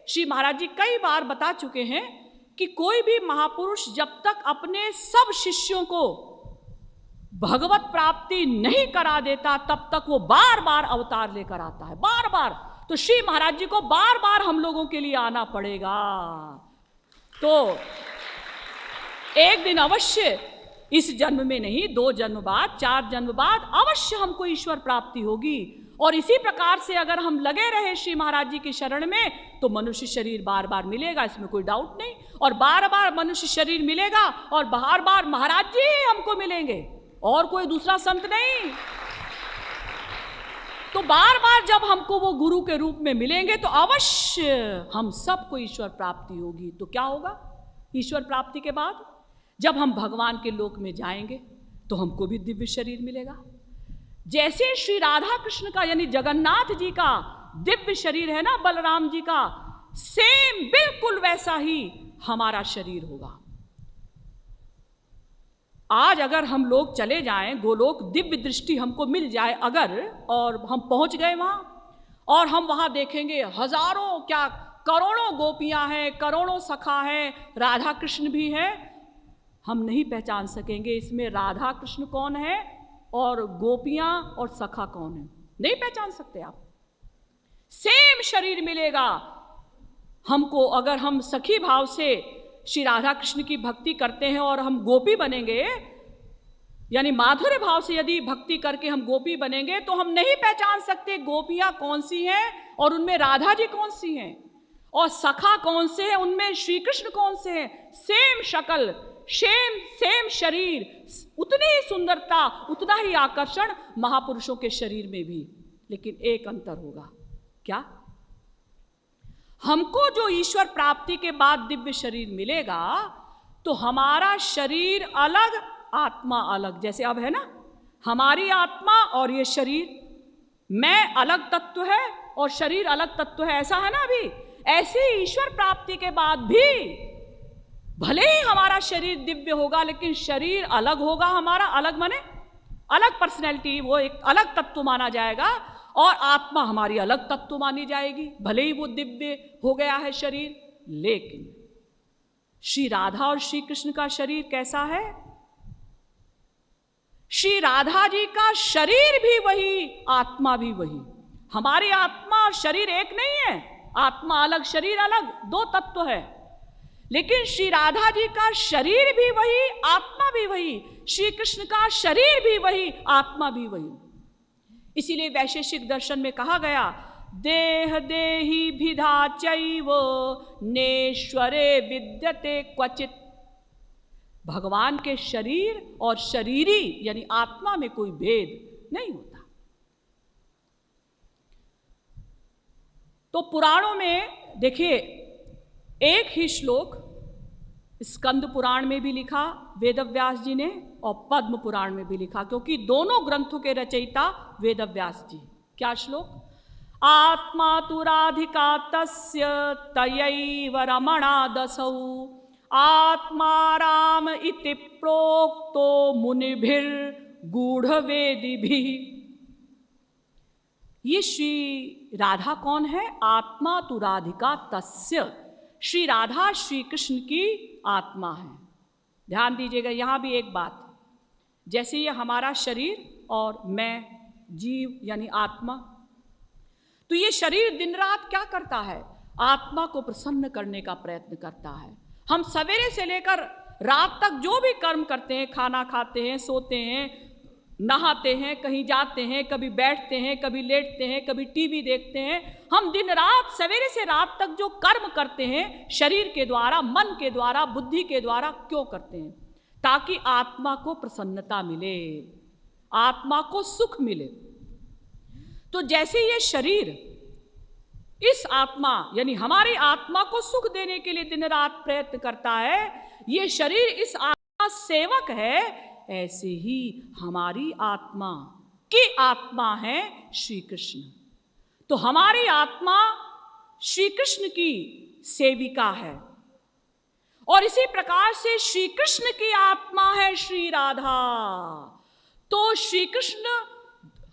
श्री महाराज जी कई बार बता चुके हैं कि कोई भी महापुरुष जब तक अपने सब शिष्यों को भगवत प्राप्ति नहीं करा देता तब तक वो बार बार अवतार लेकर आता है, बार बार। तो श्री महाराज जी को बार बार हम लोगों के लिए आना पड़ेगा। तो एक दिन अवश्य, इस जन्म में नहीं, 2 जन्म बाद, 4 जन्म बाद अवश्य हमको ईश्वर प्राप्ति होगी। और इसी प्रकार से अगर हम लगे रहे श्री महाराज जी की शरण में तो मनुष्य शरीर बार बार मिलेगा, इसमें कोई डाउट नहीं। और बार बार मनुष्य शरीर मिलेगा और बार बार महाराज जी ही हमको मिलेंगे और कोई दूसरा संत नहीं। तो बार बार जब हमको वो गुरु के रूप में मिलेंगे तो अवश्य हम सबको ईश्वर प्राप्ति होगी। तो क्या होगा ईश्वर प्राप्ति के बाद? जब हम भगवान के लोक में जाएंगे तो हमको भी दिव्य शरीर मिलेगा। जैसे श्री राधा कृष्ण का यानी जगन्नाथ जी का दिव्य शरीर है ना, बलराम जी का, सेम बिल्कुल वैसा ही हमारा शरीर होगा। आज अगर हम लोग चले जाएं गोलोक, दिव्य दृष्टि हमको मिल जाए अगर, और हम पहुंच गए वहां और हम वहां देखेंगे हजारों क्या करोड़ों गोपियां हैं, करोड़ों सखा हैं, राधा कृष्ण भी है, हम नहीं पहचान सकेंगे इसमें राधा कृष्ण कौन है और गोपियां और सखा कौन है, नहीं पहचान सकते आप। सेम शरीर मिलेगा हमको अगर हम सखी भाव से श्री राधा कृष्ण की भक्ति करते हैं और हम गोपी बनेंगे, यानी माधुर्य भाव से यदि भक्ति करके हम गोपी बनेंगे तो हम नहीं पहचान सकते गोपियां कौन सी हैं और उनमें राधा जी कौन सी हैं और सखा कौन से हैं, उनमें श्री कृष्ण कौन से हैं। सेम शक्ल, सेम शरीर, उतनी ही सुंदरता, उतना ही आकर्षण महापुरुषों के शरीर में भी, लेकिन एक अंतर होगा। क्या? हमको जो ईश्वर प्राप्ति के बाद दिव्य शरीर मिलेगा तो हमारा शरीर अलग, आत्मा अलग। जैसे अब है ना, हमारी आत्मा और ये शरीर, मैं अलग तत्व है और शरीर अलग तत्व है, ऐसा है ना अभी। ऐसे ही ईश्वर प्राप्ति के बाद भी भले ही हमारा शरीर दिव्य होगा लेकिन शरीर अलग होगा हमारा, अलग माने अलग पर्सनैलिटी, वो एक अलग तत्व माना जाएगा और आत्मा हमारी अलग तत्व मानी जाएगी। भले ही वो दिव्य हो गया है शरीर, लेकिन श्री राधा और श्री कृष्ण का शरीर कैसा है? श्री राधा जी का शरीर भी वही, आत्मा भी वही। हमारी आत्मा और शरीर एक नहीं है, आत्मा अलग शरीर अलग, 2 तत्व है। लेकिन श्री राधा जी का शरीर भी वही, आत्मा भी वही, श्री कृष्ण का शरीर भी वही, आत्मा भी वही। इसीलिए वैशेषिक दर्शन में कहा गया, देह देहि भिधा चैव नेश्वरे विद्यते क्वचित। भगवान के शरीर और शरीरी यानी आत्मा में कोई भेद नहीं होता। तो पुराणों में देखिए एक ही श्लोक स्कंद पुराण में भी लिखा वेदव्यास जी ने और पद्म पुराण में भी लिखा, क्योंकि दोनों ग्रंथों के रचयिता वेदव्यास जी। क्या श्लोक? आत्मा तु राधिका तस्य तयैव रमणा दसौ आत्मा राम इति प्रोक्तो मुनिभिर गूढ़वेदिभिः। ये श्री राधा कौन है? आत्मा तु राधिका तस्य। श्री राधा श्री कृष्ण की आत्मा है। ध्यान दीजिएगा यहाँ भी एक बात, जैसे ये हमारा शरीर और मैं जीव यानी आत्मा, तो ये शरीर दिन रात क्या करता है? आत्मा को प्रसन्न करने का प्रयत्न करता है। हम सवेरे से लेकर रात तक जो भी कर्म करते हैं, खाना खाते हैं, सोते हैं, नहाते हैं, कहीं जाते हैं, कभी बैठते हैं, कभी लेटते हैं, कभी टीवी देखते हैं, हम दिन रात सवेरे से रात तक जो कर्म करते हैं शरीर के द्वारा, मन के द्वारा, बुद्धि के द्वारा क्यों करते हैं? ताकि आत्मा को प्रसन्नता मिले, आत्मा को सुख मिले। तो जैसे ये शरीर इस आत्मा यानी हमारी आत्मा को सुख देने के लिए दिन रात प्रयत्न करता है, ये शरीर इस आत्मा सेवक है, ऐसे ही हमारी आत्मा की आत्मा है श्री कृष्ण। तो हमारी आत्मा श्री कृष्ण की सेविका है और इसी प्रकार से श्री कृष्ण की आत्मा है श्री राधा। तो श्री कृष्ण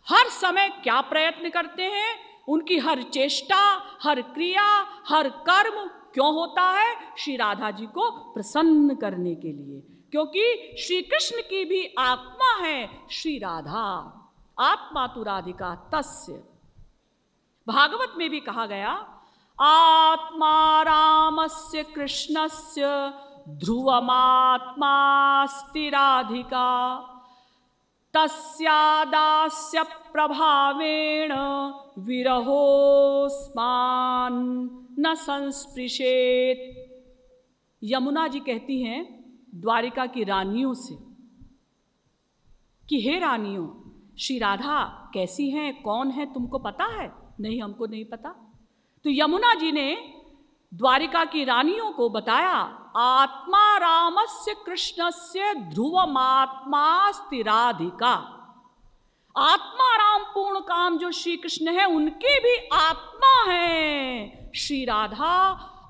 हर समय क्या प्रयत्न करते हैं? उनकी हर चेष्टा, हर क्रिया, हर कर्म क्यों होता है? श्री राधा जी को प्रसन्न करने के लिए, क्योंकि श्री कृष्ण की भी आत्मा है श्री राधा। आत्मा तु राधिका तस्य। भागवत में भी कहा गया, आत्मा रामस्य कृष्णस्य ध्रुवमात्मास्ति राधिका तस्यादास्य प्रभावेण विरहोस्मान न संस्पृशेत। यमुना जी कहती हैं द्वारिका की रानियों से कि हे रानियों, श्री राधा कैसी हैं, कौन है, तुमको पता है? नहीं, हमको नहीं पता। तो यमुना जी ने द्वारिका की रानियों को बताया, आत्मा रामस्य कृष्णस्य ध्रुवमात्मास्ति राधिका। आत्मा राम पूर्ण काम जो श्री कृष्ण है, उनकी भी आत्मा है श्री राधा।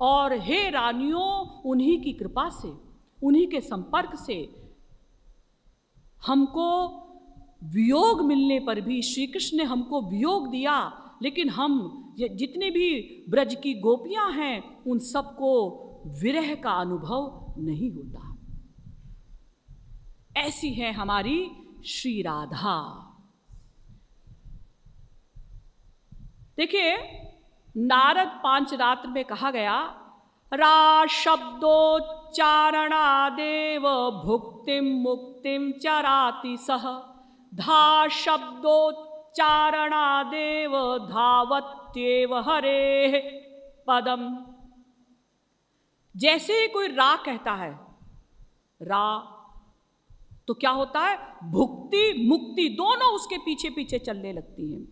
और हे रानियों, उन्हीं की कृपा से, उन्हीं के संपर्क से हमको वियोग मिलने पर भी, श्री कृष्ण ने हमको वियोग दिया, लेकिन हम जितनी भी ब्रज की गोपियां हैं उन सबको विरह का अनुभव नहीं होता। ऐसी है हमारी श्री राधा। देखिए, नारद पांचरात्र में कहा गया, रा शब्दोच्चारणादेव भुक्तिम मुक्तिम चराति सह, धा शब्दोच्चारणादेव धावत्येव हरे पदम। जैसे ही कोई रा कहता है, रा, तो क्या होता है? भुक्ति मुक्ति दोनों उसके पीछे पीछे चलने लगती हैं।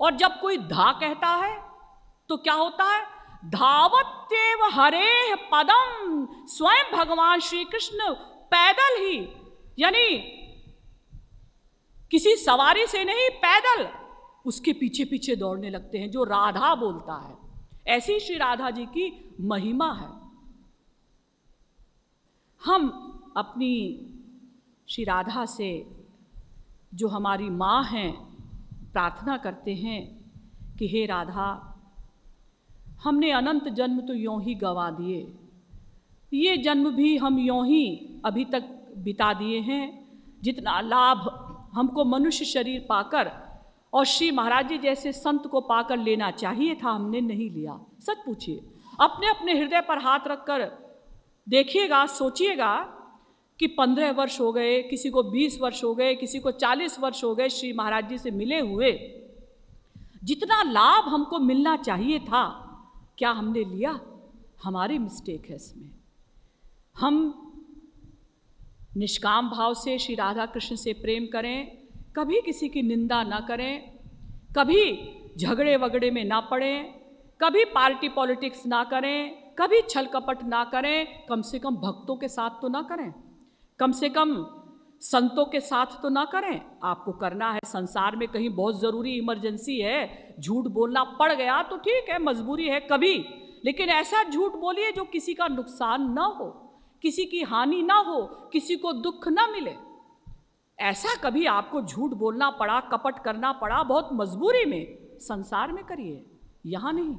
और जब कोई धा कहता है तो क्या होता है? धावत्येव हरे पदम। स्वयं भगवान श्री कृष्ण पैदल ही, यानी किसी सवारी से नहीं, पैदल उसके पीछे पीछे दौड़ने लगते हैं जो राधा बोलता है। ऐसी श्री राधा जी की महिमा है। हम अपनी श्री राधा से, जो हमारी माँ हैं, प्रार्थना करते हैं कि हे राधा, हमने अनंत जन्म तो यों ही गंवा दिए, ये जन्म भी हम यों ही अभी तक बिता दिए हैं। जितना लाभ हमको मनुष्य शरीर पाकर और श्री महाराज जी जैसे संत को पाकर लेना चाहिए था, हमने नहीं लिया। सच पूछिए, अपने अपने हृदय पर हाथ रखकर देखिएगा, सोचिएगा कि 15 वर्ष हो गए, किसी को 20 वर्ष हो गए, किसी को 40 वर्ष हो गए श्री महाराज जी से मिले हुए। जितना लाभ हमको मिलना चाहिए था, क्या हमने लिया? हमारी मिस्टेक है इसमें। हम निष्काम भाव से श्री राधा कृष्ण से प्रेम करें, कभी किसी की निंदा ना करें, कभी झगड़े वगड़े में ना पड़ें, कभी पार्टी पॉलिटिक्स ना करें, कभी छल कपट ना करें। कम से कम भक्तों के साथ तो ना करें, कम से कम संतों के साथ तो ना करें। आपको करना है, संसार में कहीं बहुत ज़रूरी इमरजेंसी है, झूठ बोलना पड़ गया तो ठीक है, मजबूरी है कभी, लेकिन ऐसा झूठ बोलिए जो किसी का नुकसान ना हो, किसी की हानि ना हो, किसी को दुख ना मिले। ऐसा कभी आपको झूठ बोलना पड़ा, कपट करना पड़ा बहुत मजबूरी में, संसार में करिए, यहाँ नहीं।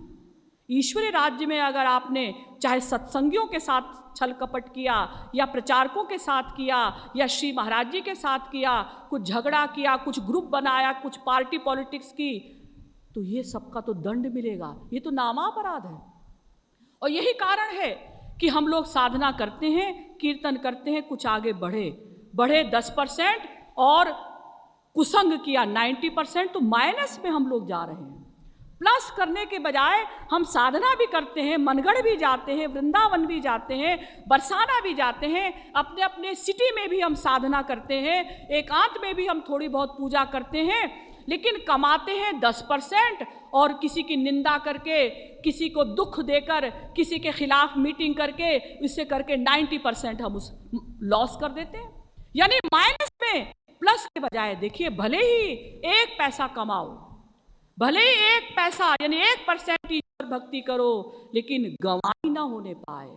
ईश्वरीय राज्य में अगर आपने चाहे सत्संगियों के साथ छल कपट किया, या प्रचारकों के साथ किया, या श्री महाराज जी के साथ किया, कुछ झगड़ा किया, कुछ ग्रुप बनाया, कुछ पार्टी पॉलिटिक्स की, तो ये सबका तो दंड मिलेगा। ये तो नामापराध है। और यही कारण है कि हम लोग साधना करते हैं, कीर्तन करते हैं, कुछ आगे बढ़े 10% और कुसंग किया 90%, तो माइनस में हम लोग जा रहे हैं। प्लस करने के बजाय हम साधना भी करते हैं, मनगढ़ भी जाते हैं, वृंदावन भी जाते हैं, बरसाना भी जाते हैं, अपने अपने सिटी में भी हम साधना करते हैं, एकांत में भी हम थोड़ी बहुत पूजा करते हैं, लेकिन कमाते हैं 10% और किसी की निंदा करके, किसी को दुख देकर, किसी के खिलाफ मीटिंग करके, इससे करके 90% हम उस लॉस कर देते हैं। यानी माइनस में प्लस के बजाय देखिए, भले ही 1 पैसा कमाओ, भले ही 1 पैसा यानी 1% ईश्वर भक्ति करो, लेकिन गंवाई ना होने पाए।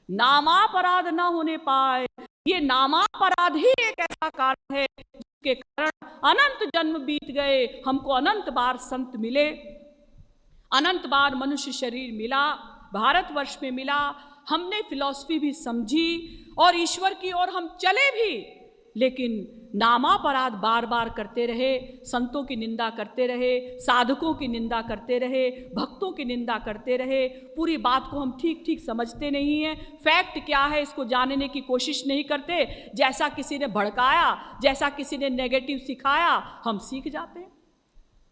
नामापराध न होने पाए। ये नामापराध ही एक ऐसा कारण है जिसके कारण अनंत जन्म बीत गए, हमको अनंत बार संत मिले, अनंत बार मनुष्य शरीर मिला, भारतवर्ष में मिला, हमने फिलॉसफी भी समझी और ईश्वर की ओर हम चले भी, लेकिन नामापराध बार बार करते रहे, संतों की निंदा करते रहे, साधकों की निंदा करते रहे, भक्तों की निंदा करते रहे। पूरी बात को हम ठीक ठीक समझते नहीं हैं, फैक्ट क्या है इसको जानने की कोशिश नहीं करते। जैसा किसी ने भड़काया, जैसा किसी ने नेगेटिव सिखाया, हम सीख जाते हैं,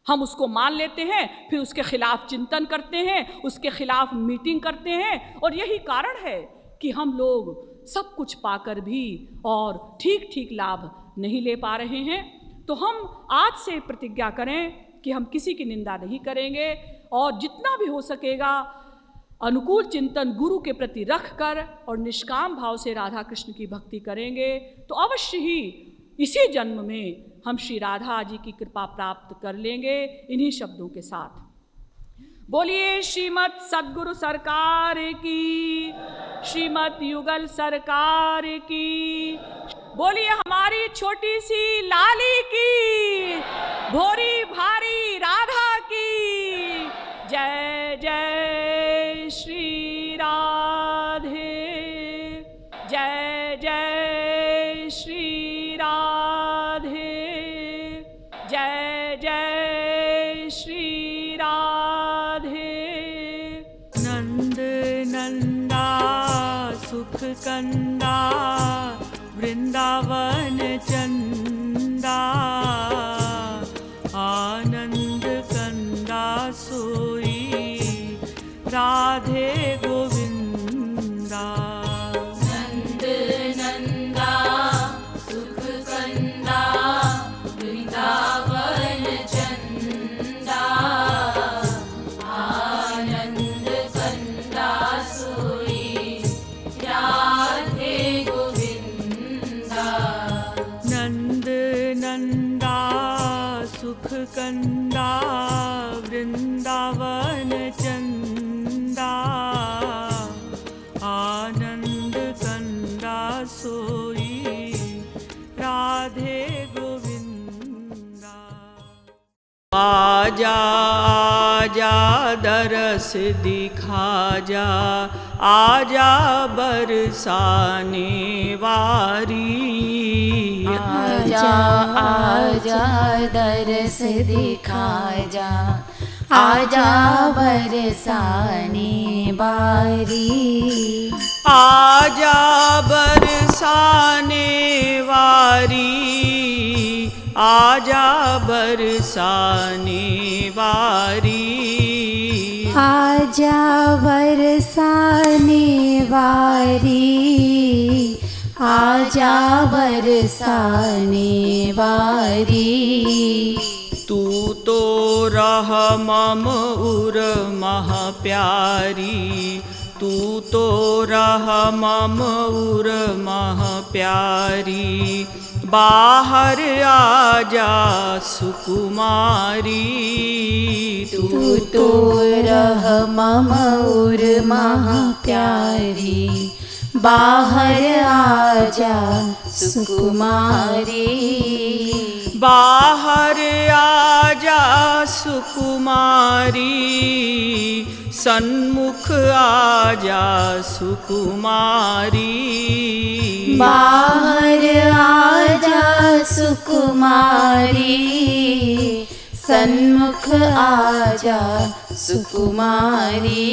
हम उसको मान लेते हैं, फिर उसके खिलाफ चिंतन करते हैं, उसके खिलाफ मीटिंग करते हैं। और यही कारण है कि हम लोग सब कुछ पाकर भी और ठीक ठीक लाभ नहीं ले पा रहे हैं। तो हम आज से प्रतिज्ञा करें कि हम किसी की निंदा नहीं करेंगे और जितना भी हो सकेगा अनुकूल चिंतन गुरु के प्रति रख कर और निष्काम भाव से राधा कृष्ण की भक्ति करेंगे तो अवश्य ही इसी जन्म में हम श्री राधा जी की कृपा प्राप्त कर लेंगे। इन्हीं शब्दों के साथ बोलिए श्रीमद सद्गुरु सरकार की, श्रीमद युगल सरकार की, बोलिए हमारी छोटी सी लाली की, भोरी भारी राधा की। जय जय श्री राधे, जय जय श्री राधे, जय जय श्री राधे।
नंद नंदा सुख कंदा वृंदावन चंदा, आनंद कंदा सोई राधे गोविंदा।
नंद नंदा सुख कंदा वृंदावन चंदा, आनंद कंदा सोई राधे गोविंदा।
नंद नंदा सुख कंदा वृंदावन चंदा, आनंद कंदा सोई राधे गोविंदा। आजा आजा दरस दिखा जा, आजा बरसाने वारी।
आजा आजा दरस दिखा जा, आजा बरसाने बारी।
आजा बरसाने वारी, आजा बरसाने वारी।
आजा बरसाने वारी, आजा बरसाने वारी।
तू तो रह मम उर मह प्यारी, तू तो रह मम उर मह प्यारी। बाहर आजा सुकुमारी,
तू तो रह मम उर मह प्यारी। बाहर आजा सुकुमारी।
बाहर आजा सुकुमारी, सन्मुख आजा सुकुमारी।
बाहर आजा सुकुमारी, सन्मुख आजा सुकुमारी।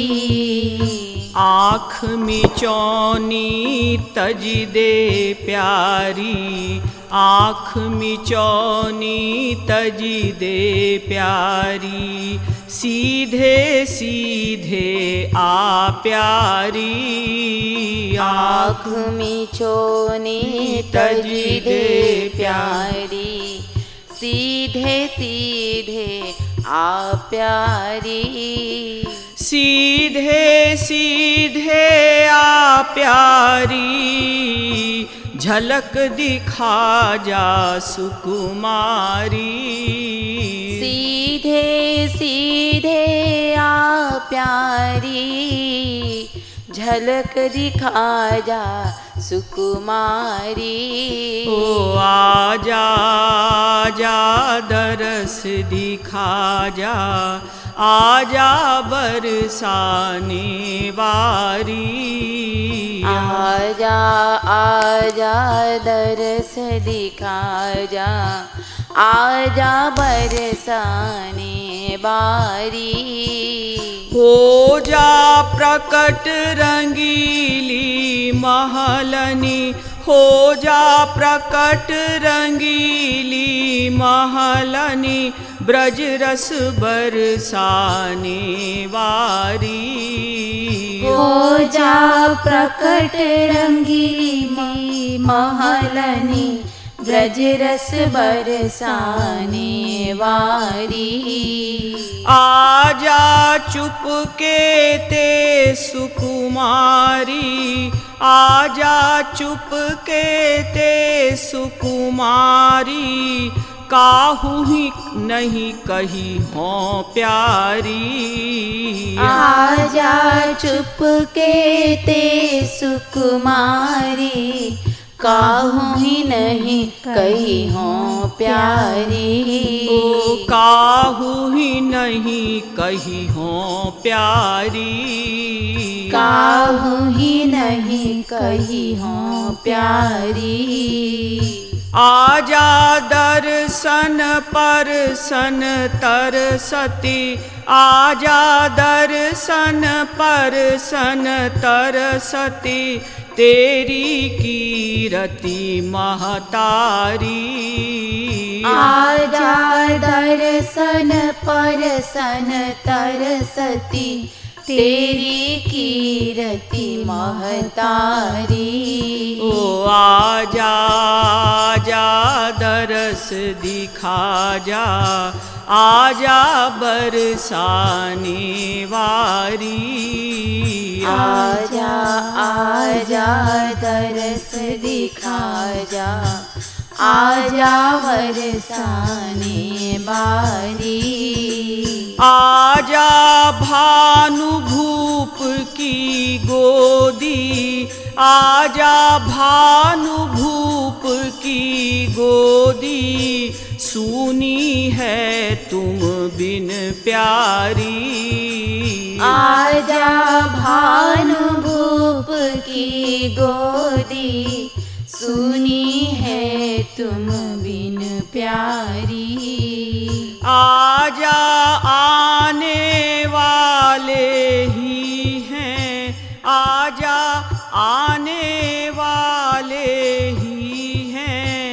आँख मिचौनी तज दे प्यारी, आँख मिचौनी तज दे प्यारी। सीधे सीधे आ प्यारी,
आँख मिचौनी तज दे प्यारी। सीधे सीधे आ प्यारी।
सीधे सीधे आ प्यारी। झलक दिखा जा सुकुमारी।
सीधे सीधे आ प्यारी। झलक दिखा जा सुकुमारी।
ओ आजा आजा दरस दिखा जा, आजा बरसाने वारी।
आजा आजा दरस दिखा जा, आजा बरसाने बारी।
हो जा प्रकट रंगीली महलनी, हो जा प्रकट रंगीली महलनी, ब्रज रस बरसाने वारी।
हो जा प्रकट रंगीली महलनी, ब्रज रस बरसाने वारी।
आजा चुपके ते सुकुमारी, आजा चुपके ते सुकुमारी, काहू ही नहीं कही हो प्यारी।
आजा चुपके ते सुकुमारी, काहू ही नहीं कही हो प्यारी।
ओ काहू ही नहीं कही हो प्यारी,
काहू ही नहीं कही हो प्यारी।
आजा दर्शन परसन तरसती, आजा दर्शन परसन तरसती, तेरी कीरति महतारी।
आजा दर्शन परसन तरसती, तेरी कीरति महतारी।
ओ आजा आजा दरस दिखा जा, आजा बरसाने वारी।
आजा आजा दरस दिखा जा, आजा बरसाने बारी।
आजा भानु भूप की गोदी, आजा भानु भूप की गोदी, सुनी है तुम बिन प्यारी।
आजा भानु भूप की गोदी, सुनी है तुम बिन प्यारी।
आजा आने वाले ही हैं, आजा आने वाले ही हैं,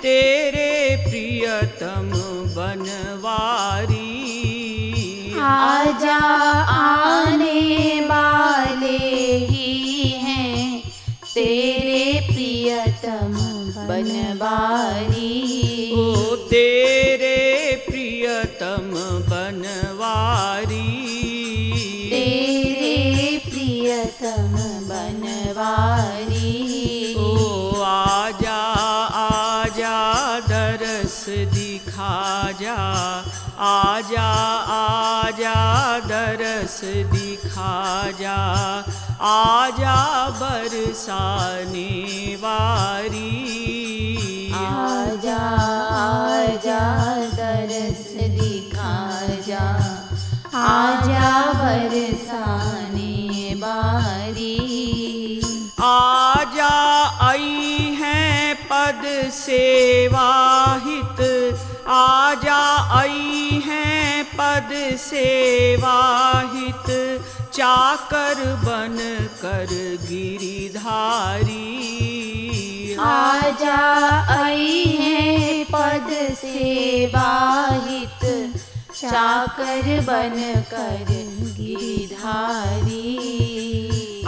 तेरे प्रियतम बनवारी।
आजा आने वाले ही हैं, तेरे प्रियतम बनवारी।
ओ तेरे प्रियतम बनवारी,
तेरे प्रियतम बनवारी।
ओ आजा आजा दरस दिखा जा, आजा आजा दरस दिखा जा, आजा बरसाने वारी।
आजा आजा दरस दिखा जा, आजा बरसाने बारी।
आजा आई हैं पद सेवाहित, आजा आई हैं पद सेवाहित, चाकर बन कर गिरिधारी।
आजा आई हैं पद सेवाहित, चाकर बन कर गिरिधारी।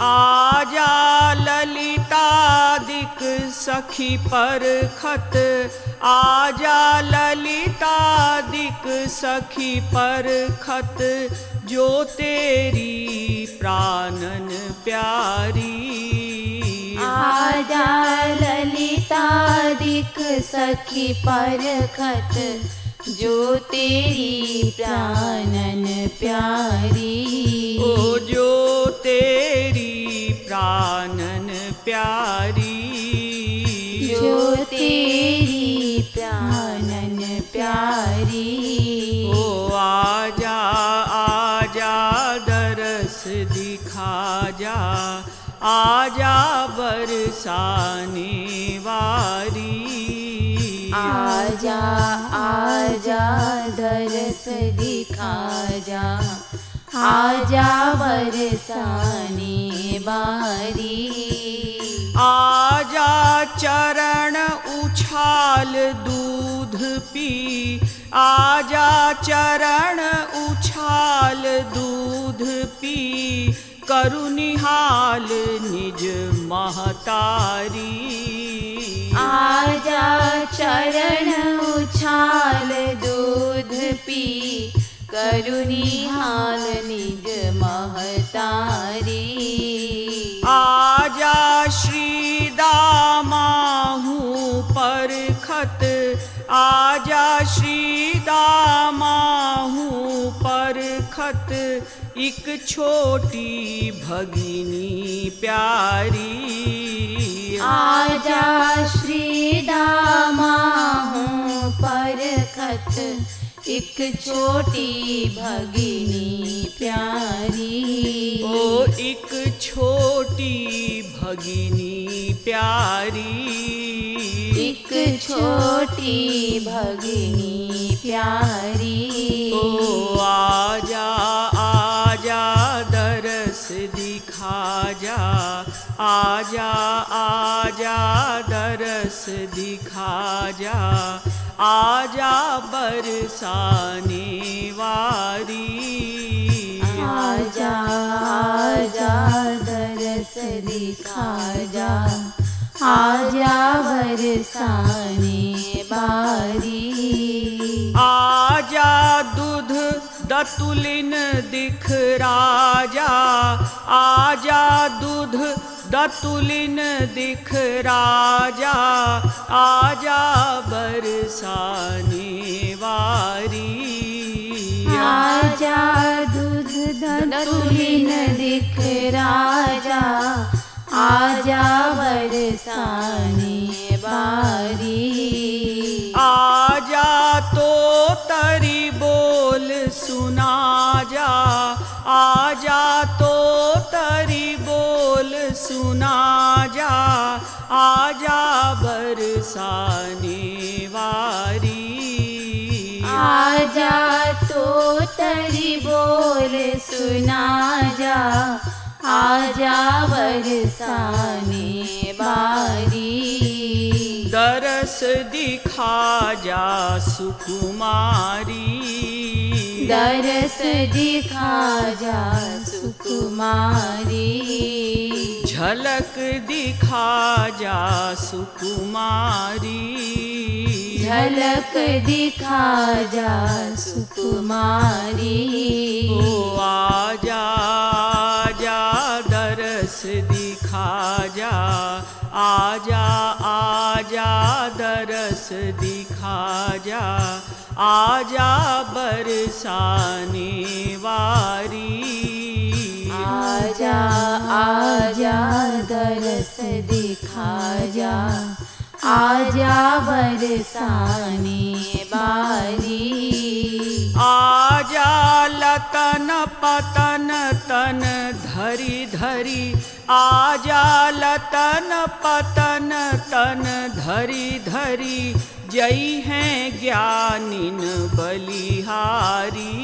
आजा ललितादिक सखी परखत, आजा ललितादिक सखी परखत, जो तेरी प्राणन प्यारी।
आजा ललितादिक सखी परखत, जो तेरी प्राणन प्यारी।
ओ जो तेरी कानन प्यारी,
जो तेरी कानन प्यारी।
ओ आजा आजा दरस दिखा जा, आजा बरसाने वारी।
आजा आजा दरस दिखा जा, आजा बरसाने वारी।
आजा चरण उछाल दूध पी, आजा चरण उछाल दूध पी, करु निहाल निज महतारी।
आजा चरण उछाल दूध पी, करु निहाल निज महतारी।
आजा श्री दामाहू परखत, आजा श्री दामाहू परखत, एक छोटी भगिनी प्यारी।
आजा श्री दामाहू परखत, एक छोटी भगिनी प्यारी।
ओ एक छोटी भगिनी प्यारी,
एक छोटी भगिनी प्यारी।
ओ आजा आजा दरस दिखा जा, आजा आजा दरस दिखा जा, आजा बरसाने वारी।
आजा आजा दरस दिखा जा, आजा बरसाने वारी।
आजा दूध दतुलिन दिख राजा, आजा दूध दतुलिन दिख राजा, आजा बरसाने वारी।
आजा दूध दतुलिन दिख राजा, आजा बरसाने वारी।
आजा तो तरी बोल सुना जा, आजा तो तरी बोल सुना जा, आजा बरसाने वारी।
आजा तो तरी बोल सुना जा, आजा बरसाने वारी।
दरस दिखा जा सुकुमारी,
दरस दिखा जा सुकुमारी।
झलक दिखा जा सुकुमारी,
झलक दिखा जा सुकुमारी।
ओ आजा आजा दरस दिखा जा, आजा आजा दरस दिखा जा, आजा बरसाने वारी।
आजा आजा दरस दिखा जा, आजा बरसाने वारी।
आजा लतन पतन तन धरी धरी, आजा लतन पतन तन धरी धरी, जई हैं ज्ञानिन बलिहारी।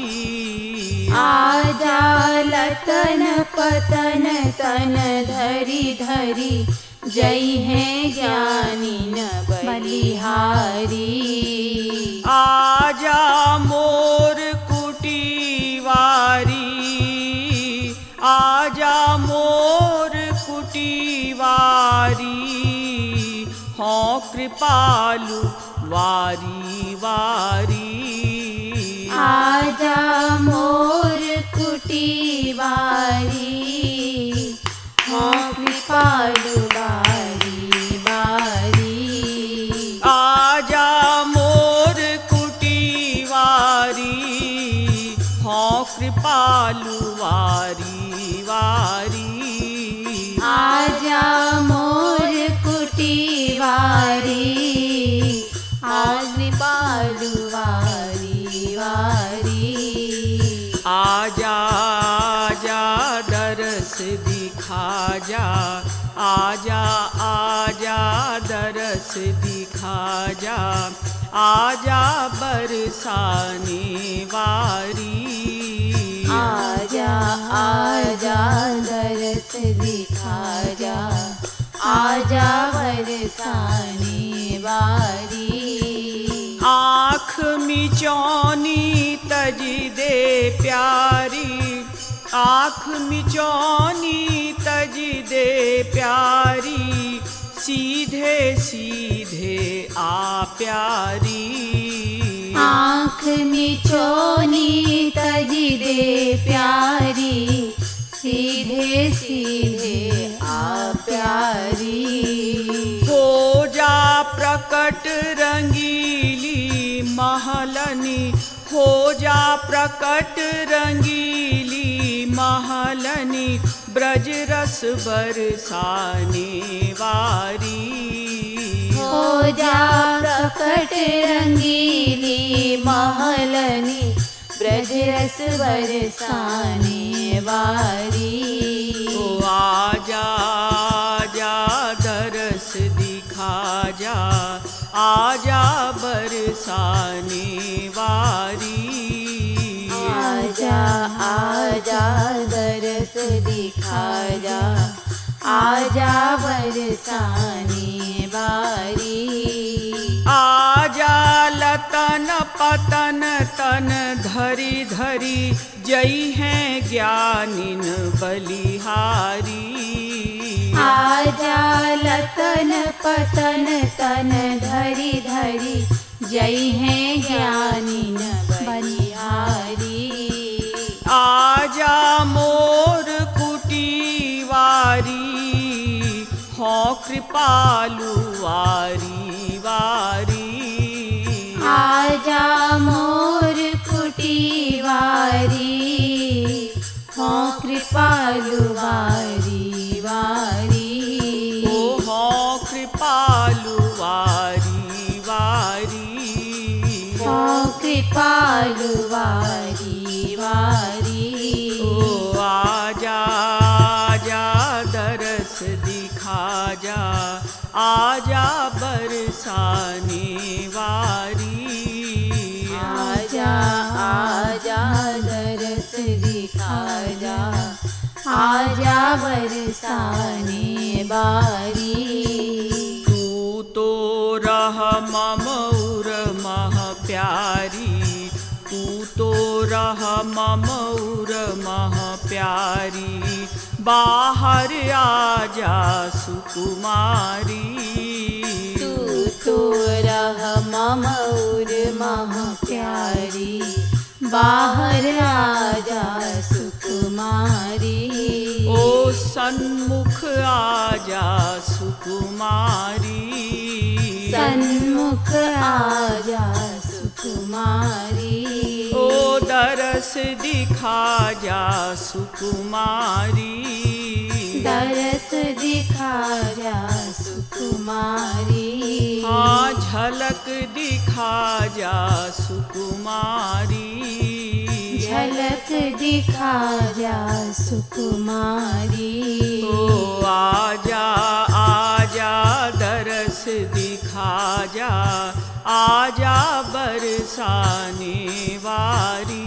आजा लतन पतन तन धरी धरी, जय है ज्ञानिन बलिहारी।
आजा मोर कुटीवारी, आजा मोर कुटीवारी, हों कृपालु वारी वारी।
आजा मोर कुटीवारी, हों कृपालु वारी वारी।
आजा मोर कुटीवारी, हों कृपालु वारी वारी। आजा आजा दरस दिखा जा, आजा बरसाने वारी।
आजा आजा दरस दिखा जा, आजा बरसाने वारी।
आँख मिचौनी तज दे प्यारी, आँख मिचौनी तज दे प्यारी, सीधे सीधे आ प्यारी।
आँख मिचौनी तज दे प्यारी, सीधे सीधे आ प्यारी।
हो जा प्रकट रंगीली महलनी, हो जा प्रकट रंगीली महलनी, ब्रज रस बरसाने वारी।
हो जा प्रकट रंगीली महलनी, ब्रज रस बरसाने वारी।
ओ आजा आजा दरस दिखा जा, आजा बरसाने वारी।
आजा आजा दरस दिखा जा, आजा बरसाने वारी।
आजा लतन पतन तन धरी धरी, जई हैं ज्ञानिन बलिहारी।
आजा लतन पतन तन धरी धरी, जय हैं ज्ञानिन बलिहारी।
आजा मोर कुटी वारी, हों कृपालु वारी वारी।
आजा मोर कुटी वारी, हों कृपालु वारी वारी।
ओ हों कृपालु वारी वारी,
हों कृपालु वारी वारी।
ओ आजा आजा दरस दिखा जा, आजा बरसाने वारी।
आजा आजा दरस दिखा जा, आजा बरसाने वारी।
तू तो रह मम उर मह प्यारी, तू तो रह मम उर मह प्यारी, बाहर आजा सुकुमारी।
तू तो रह मम उर मह प्यारी, बाहर आजा सुकुमारी।
ओ सन्मुख आजा सुकुमारी,
सन्मुख आजा सुकुमारी।
ओ दरस दिखा जा सुकुमारी,
दरस दिखा जा सुकुमारी।
हाँ झलक दिखा जा सुकुमारी,
झलक दिखा जा सुकुमारी।
ओ आजा आजा दरस दिखा जा, आजा बरसाने वारी।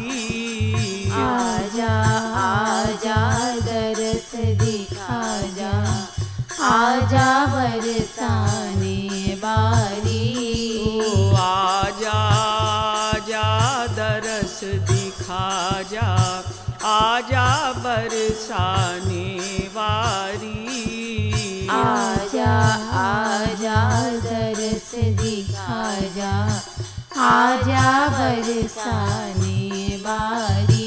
आजा आजा दरस दिखा जा, आजा बरसाने वारी।
ओ आजा आजा दरस दिखा जा, आजा बरसाने वारी।
आजा आजा दरस दिखा जा, आजा बरसाने वारी।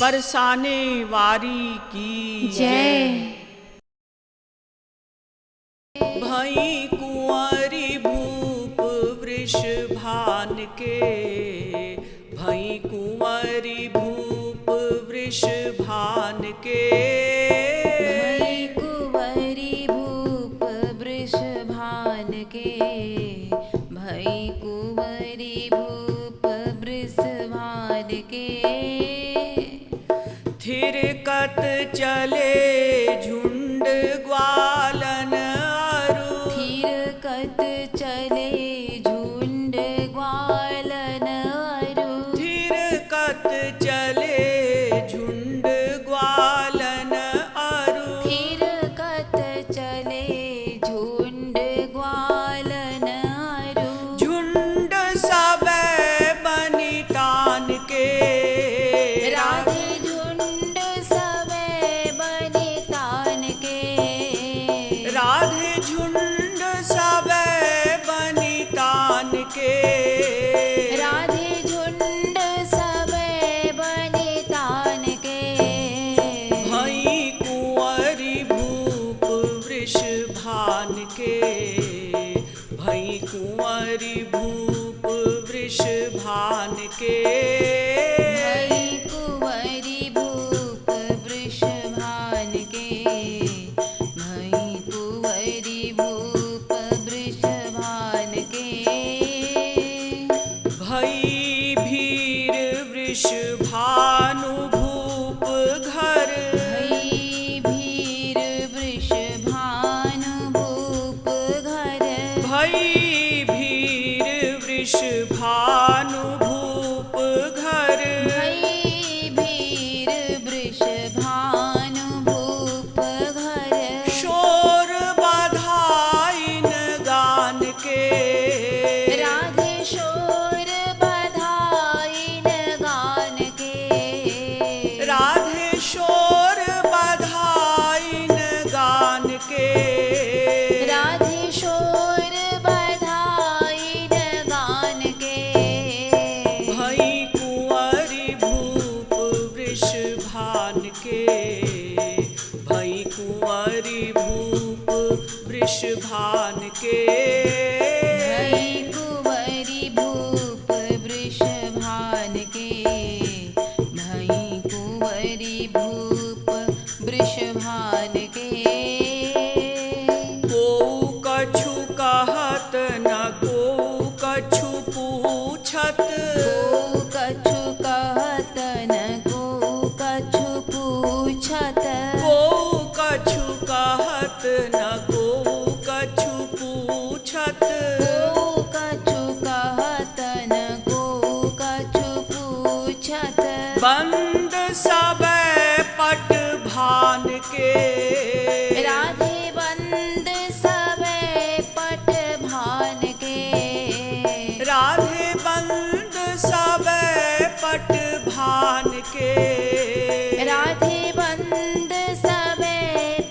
बरसाने वारी की
जय।
भई कुंवरी भूप वृषभान के, भई कुंवरी भूप वृषभान के।
भई कुंवरी भूप वृषभान के, भई कुंवरी भूप वृषभान के।
थिरकत चले झुंड ग्वाल, भई कुंवरी भूप वृषभान के,
भई कुंवरी भूप वृषभान के, भई कुंवरी भूप वृषभान के,
भई भीर वृषभानु भूप घर,
भई भीर वृषभानु भूप घर,
भई भीर वृषभानु भूप घर,
भई भीर वृषभानु भूप घर,
शोर बधाइन गान के,
राधे शोर बधाइन गान के,
राधे शोर बधाइन गान के,
राधे शोर बधाइन गान के,
भई कुंवरी भूप वृषभान के, भई कुंवरी भूप वृषभान के,
भई कुंवरी भूप वृषभान के, भई कुंवरी भूप वृषभान के,
को कछु कहत न को कछु पूछत,
को कछु कहत न को कछु पूछत,
को कछु कहत न को कछु पूछत,
को कछु कहत न को कछु पूछत,
बंद सबे पट भान के,
राधे बंद सबे पट भान के,
राधे बंद सबे पट भान के,
राधे बंद सबे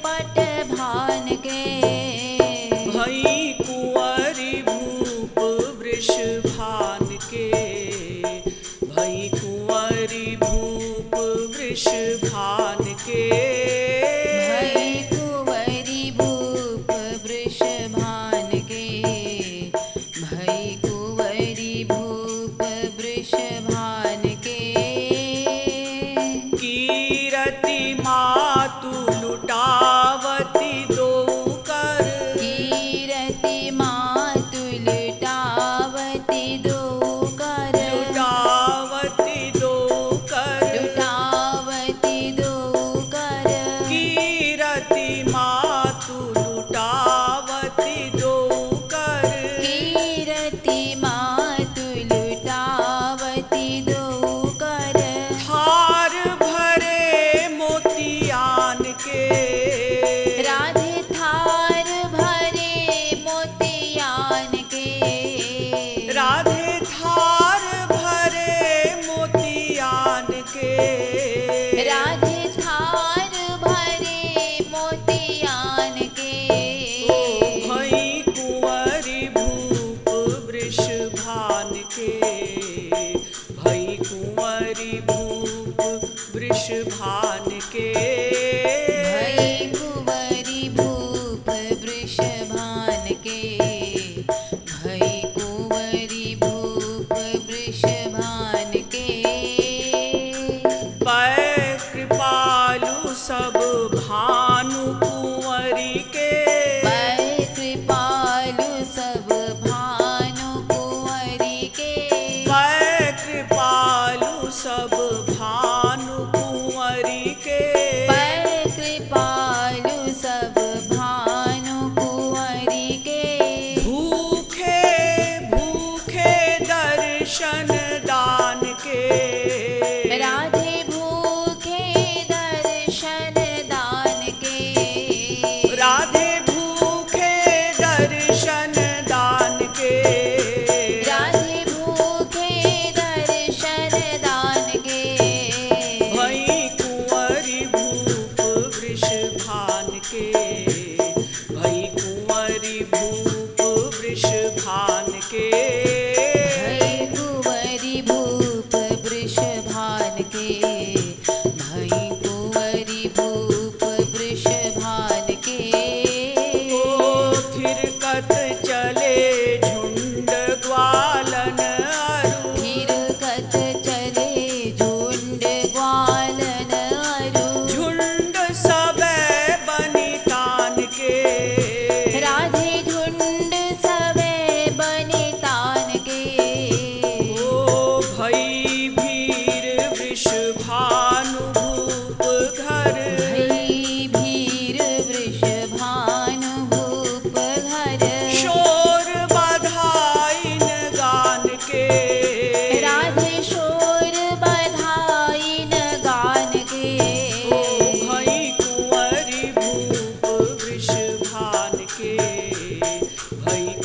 पट भान के,
भई कुंवरी भूप वृषभान के, भई कुंवरी भूप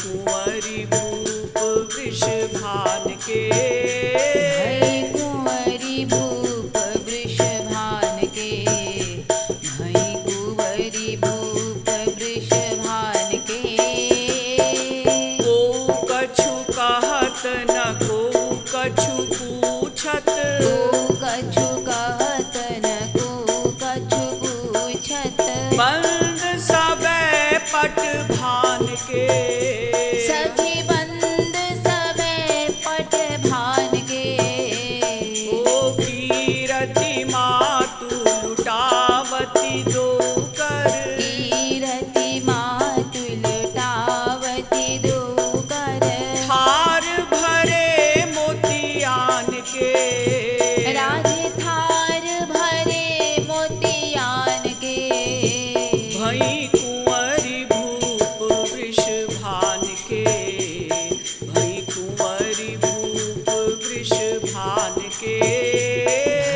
कुंवरी भूप वृषभान के
भई कुंवरी भूप वृषभान के भई कुंवरी भूप वृषभान के
को कछु कहत न को कछु पूछत
को कछु कहत न को कछु पूछत
बंद सबे पट भान के
सखी बंद सबे पट भान के
ओ कीरति मातु लुटावती दो कर
कीरति मातु लुटावती दो कर
थार भरे मोतियान के
राधे थार भरे मोतियान के
भई कुंवरी भूप वृषभान के भई कुंवरी भूप वृषभान के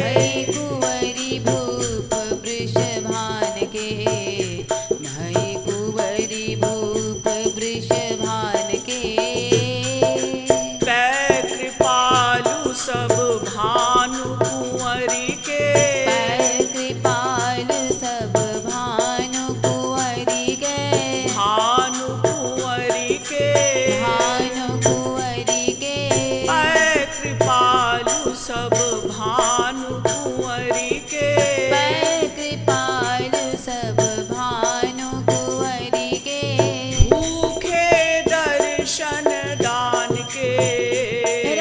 भई कुंवरी भूप वृषभान के भई कुंवरी भूप वृषभान के
पै कृपालु सब भानु कुंवरी के
पै कृपालु सब भानु कुंवरी के
भानु कुंवरी के
भानु कुंवरी के
पै कृपालु सब भानु कुंवरी के
पै कृपालु सब भानु कुंवरी के
भूखे दर्शन दान के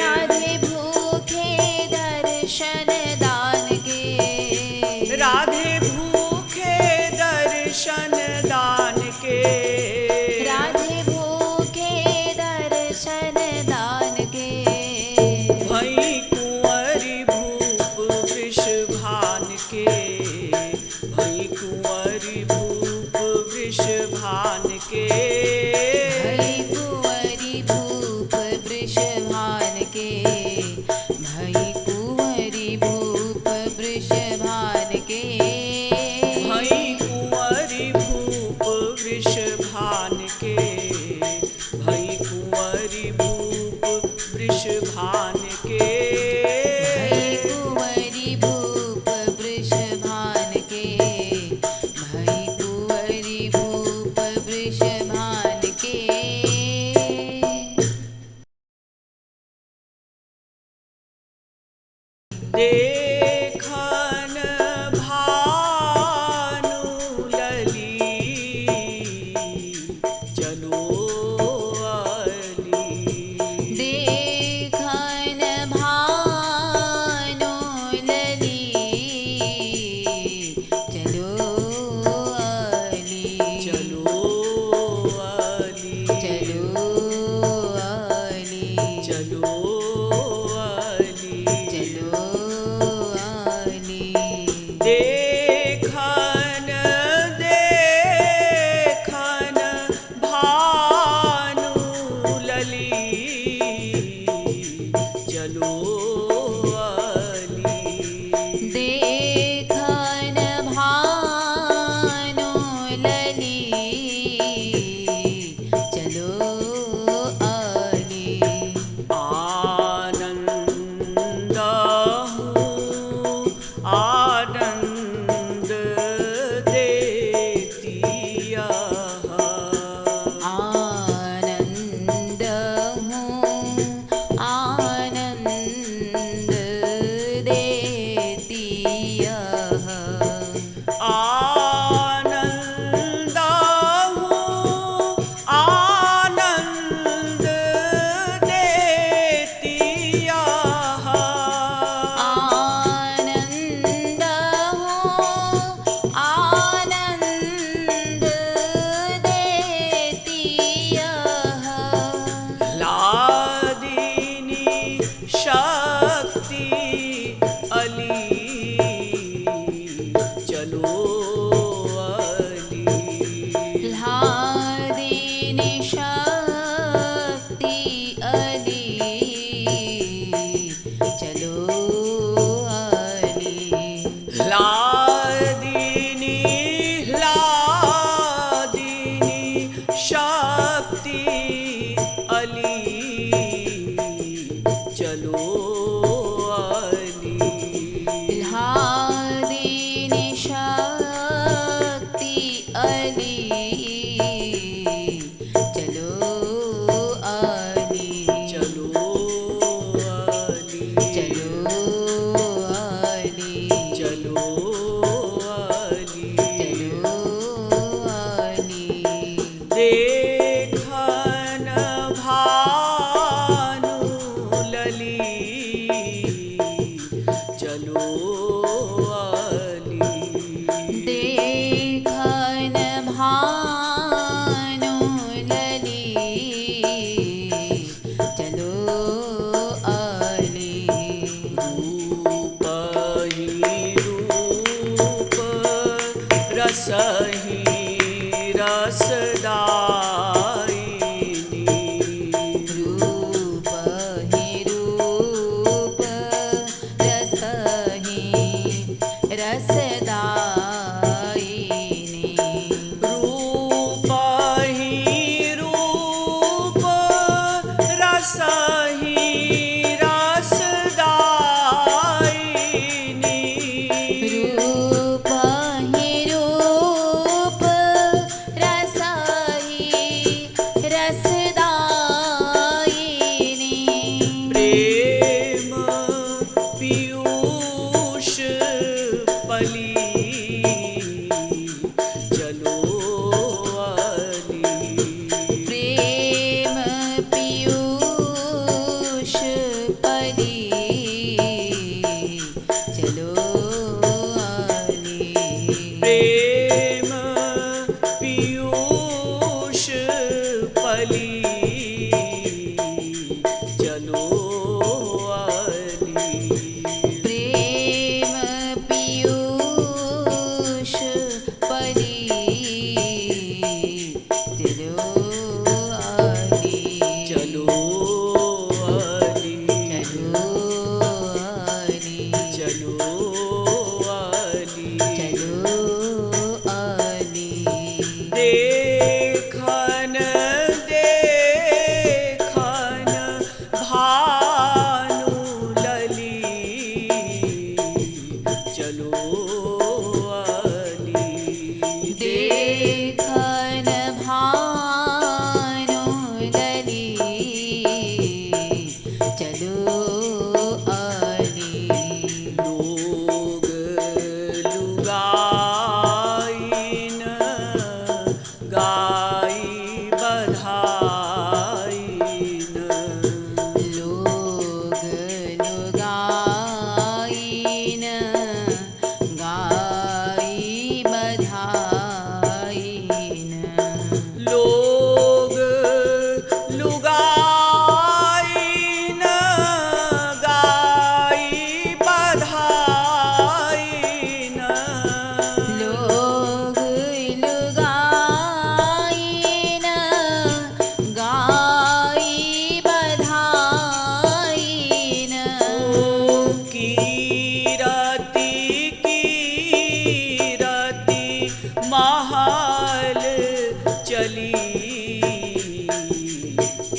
राधे भूखे दर्शन दान के
राधे भूखे दर्शन दान के
राधे भूखे दर्शन दान के
भई कुंवरी भूप वृषभान के भई कुंवरी भूप वृषभान के
भई कुंवरी भूप वृषभान के भई कुंवरी भूप वृषभान के
भई कुंवरी भूप वृषभान के भई कुंवरी भूप वृषभान के
भई कुंवरी भूप वृषभान के भई कुंवरी भूप वृषभान के
देखन भानु लली चलो अली
देखन भानु लली चलो अली
चलो अली
चलो अली
चलो अली
चलो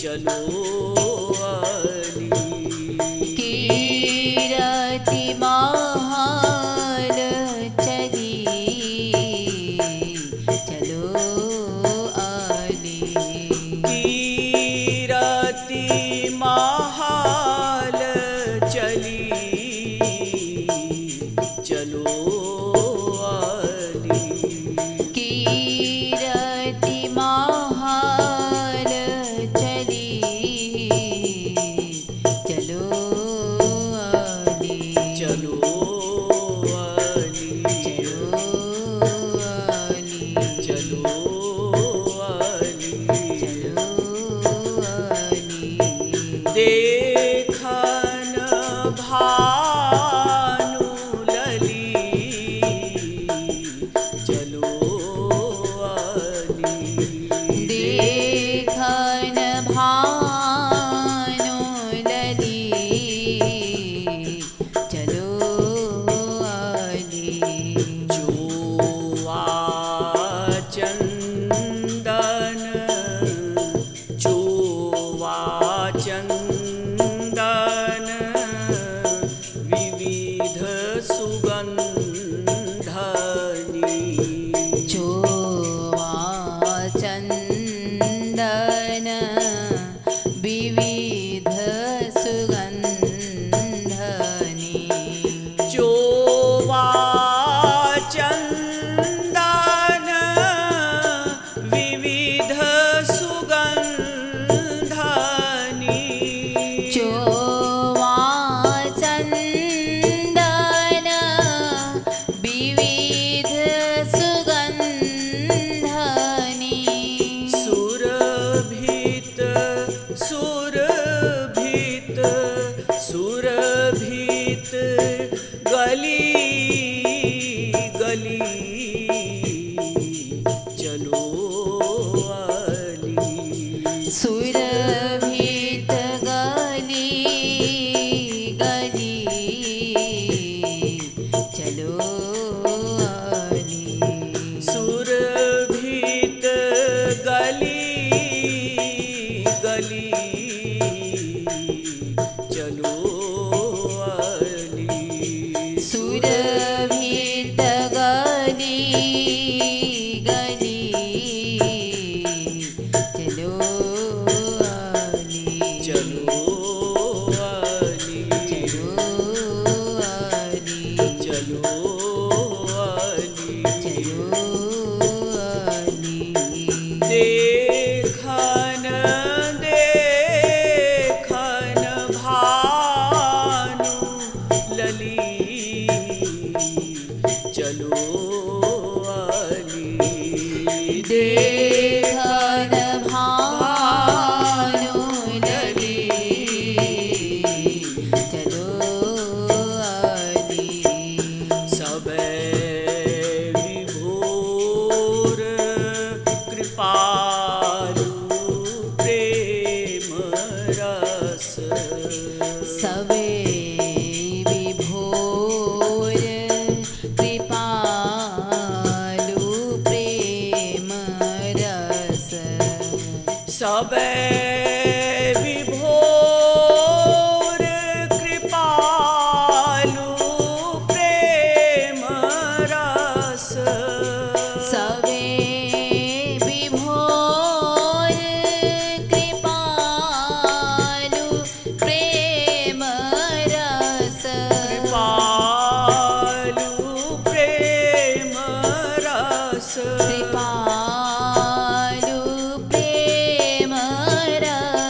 चलो अली।
कीरति महाल चली चलो अली।
कीरति महाल चली चलो अली।
कीरति महाल चली चलो अली।
चलो अली।
चलो अली।
चलो अली।
चलो अली।
देखन भानु लली चलो अली।
देखन भानु लली चलो अली।
चोवा चंदन चोवा चंदन विविध सुगंधनी।
चोवा चंदन विविध सुगंधनी।
चोवा चंदन विविध सुगंधनी।
चोवा चंदन विविध सुगंधनी।
सुरभित सुरभित सुरभित गली गली चलो अली।
सुरभित गली गली चलो अली।
सुरभित गली गली चलो अली।
सुरभित गली गली चलो अली।
चलो अली।
चलो अली।
चलो अली।
चलो अली।
देखन देखन भानु लली चलो अली।
देखन भानु लली चलो अली।
सबे विभोर कृपालु प्रेम रस।
सबे विभोर कृपालु प्रेम रस।
सबे विभोर कृपालु प्रेम रस।
सबे विभोर कृपालु प्रेम रस।
कृपालु प्रेम रस।
कृपालु प्रेम रस।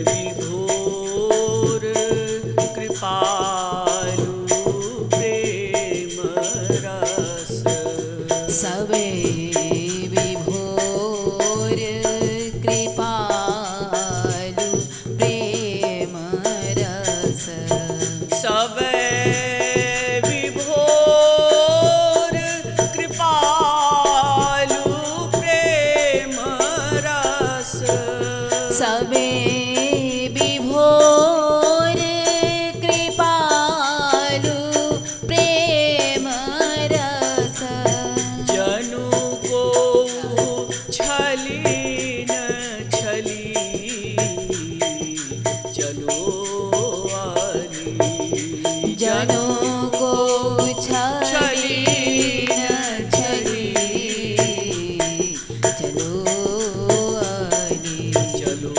विभोर कृपालु प्रेम रस
सवे विभोर कृपालु प्रेम रस
सवे विभोर कृपालु प्रेम रस
सवे विभोर कृपालु प्रेम रस
जनु को छली न छली चलो आली
जनों को छली न छली चलो आली
चलो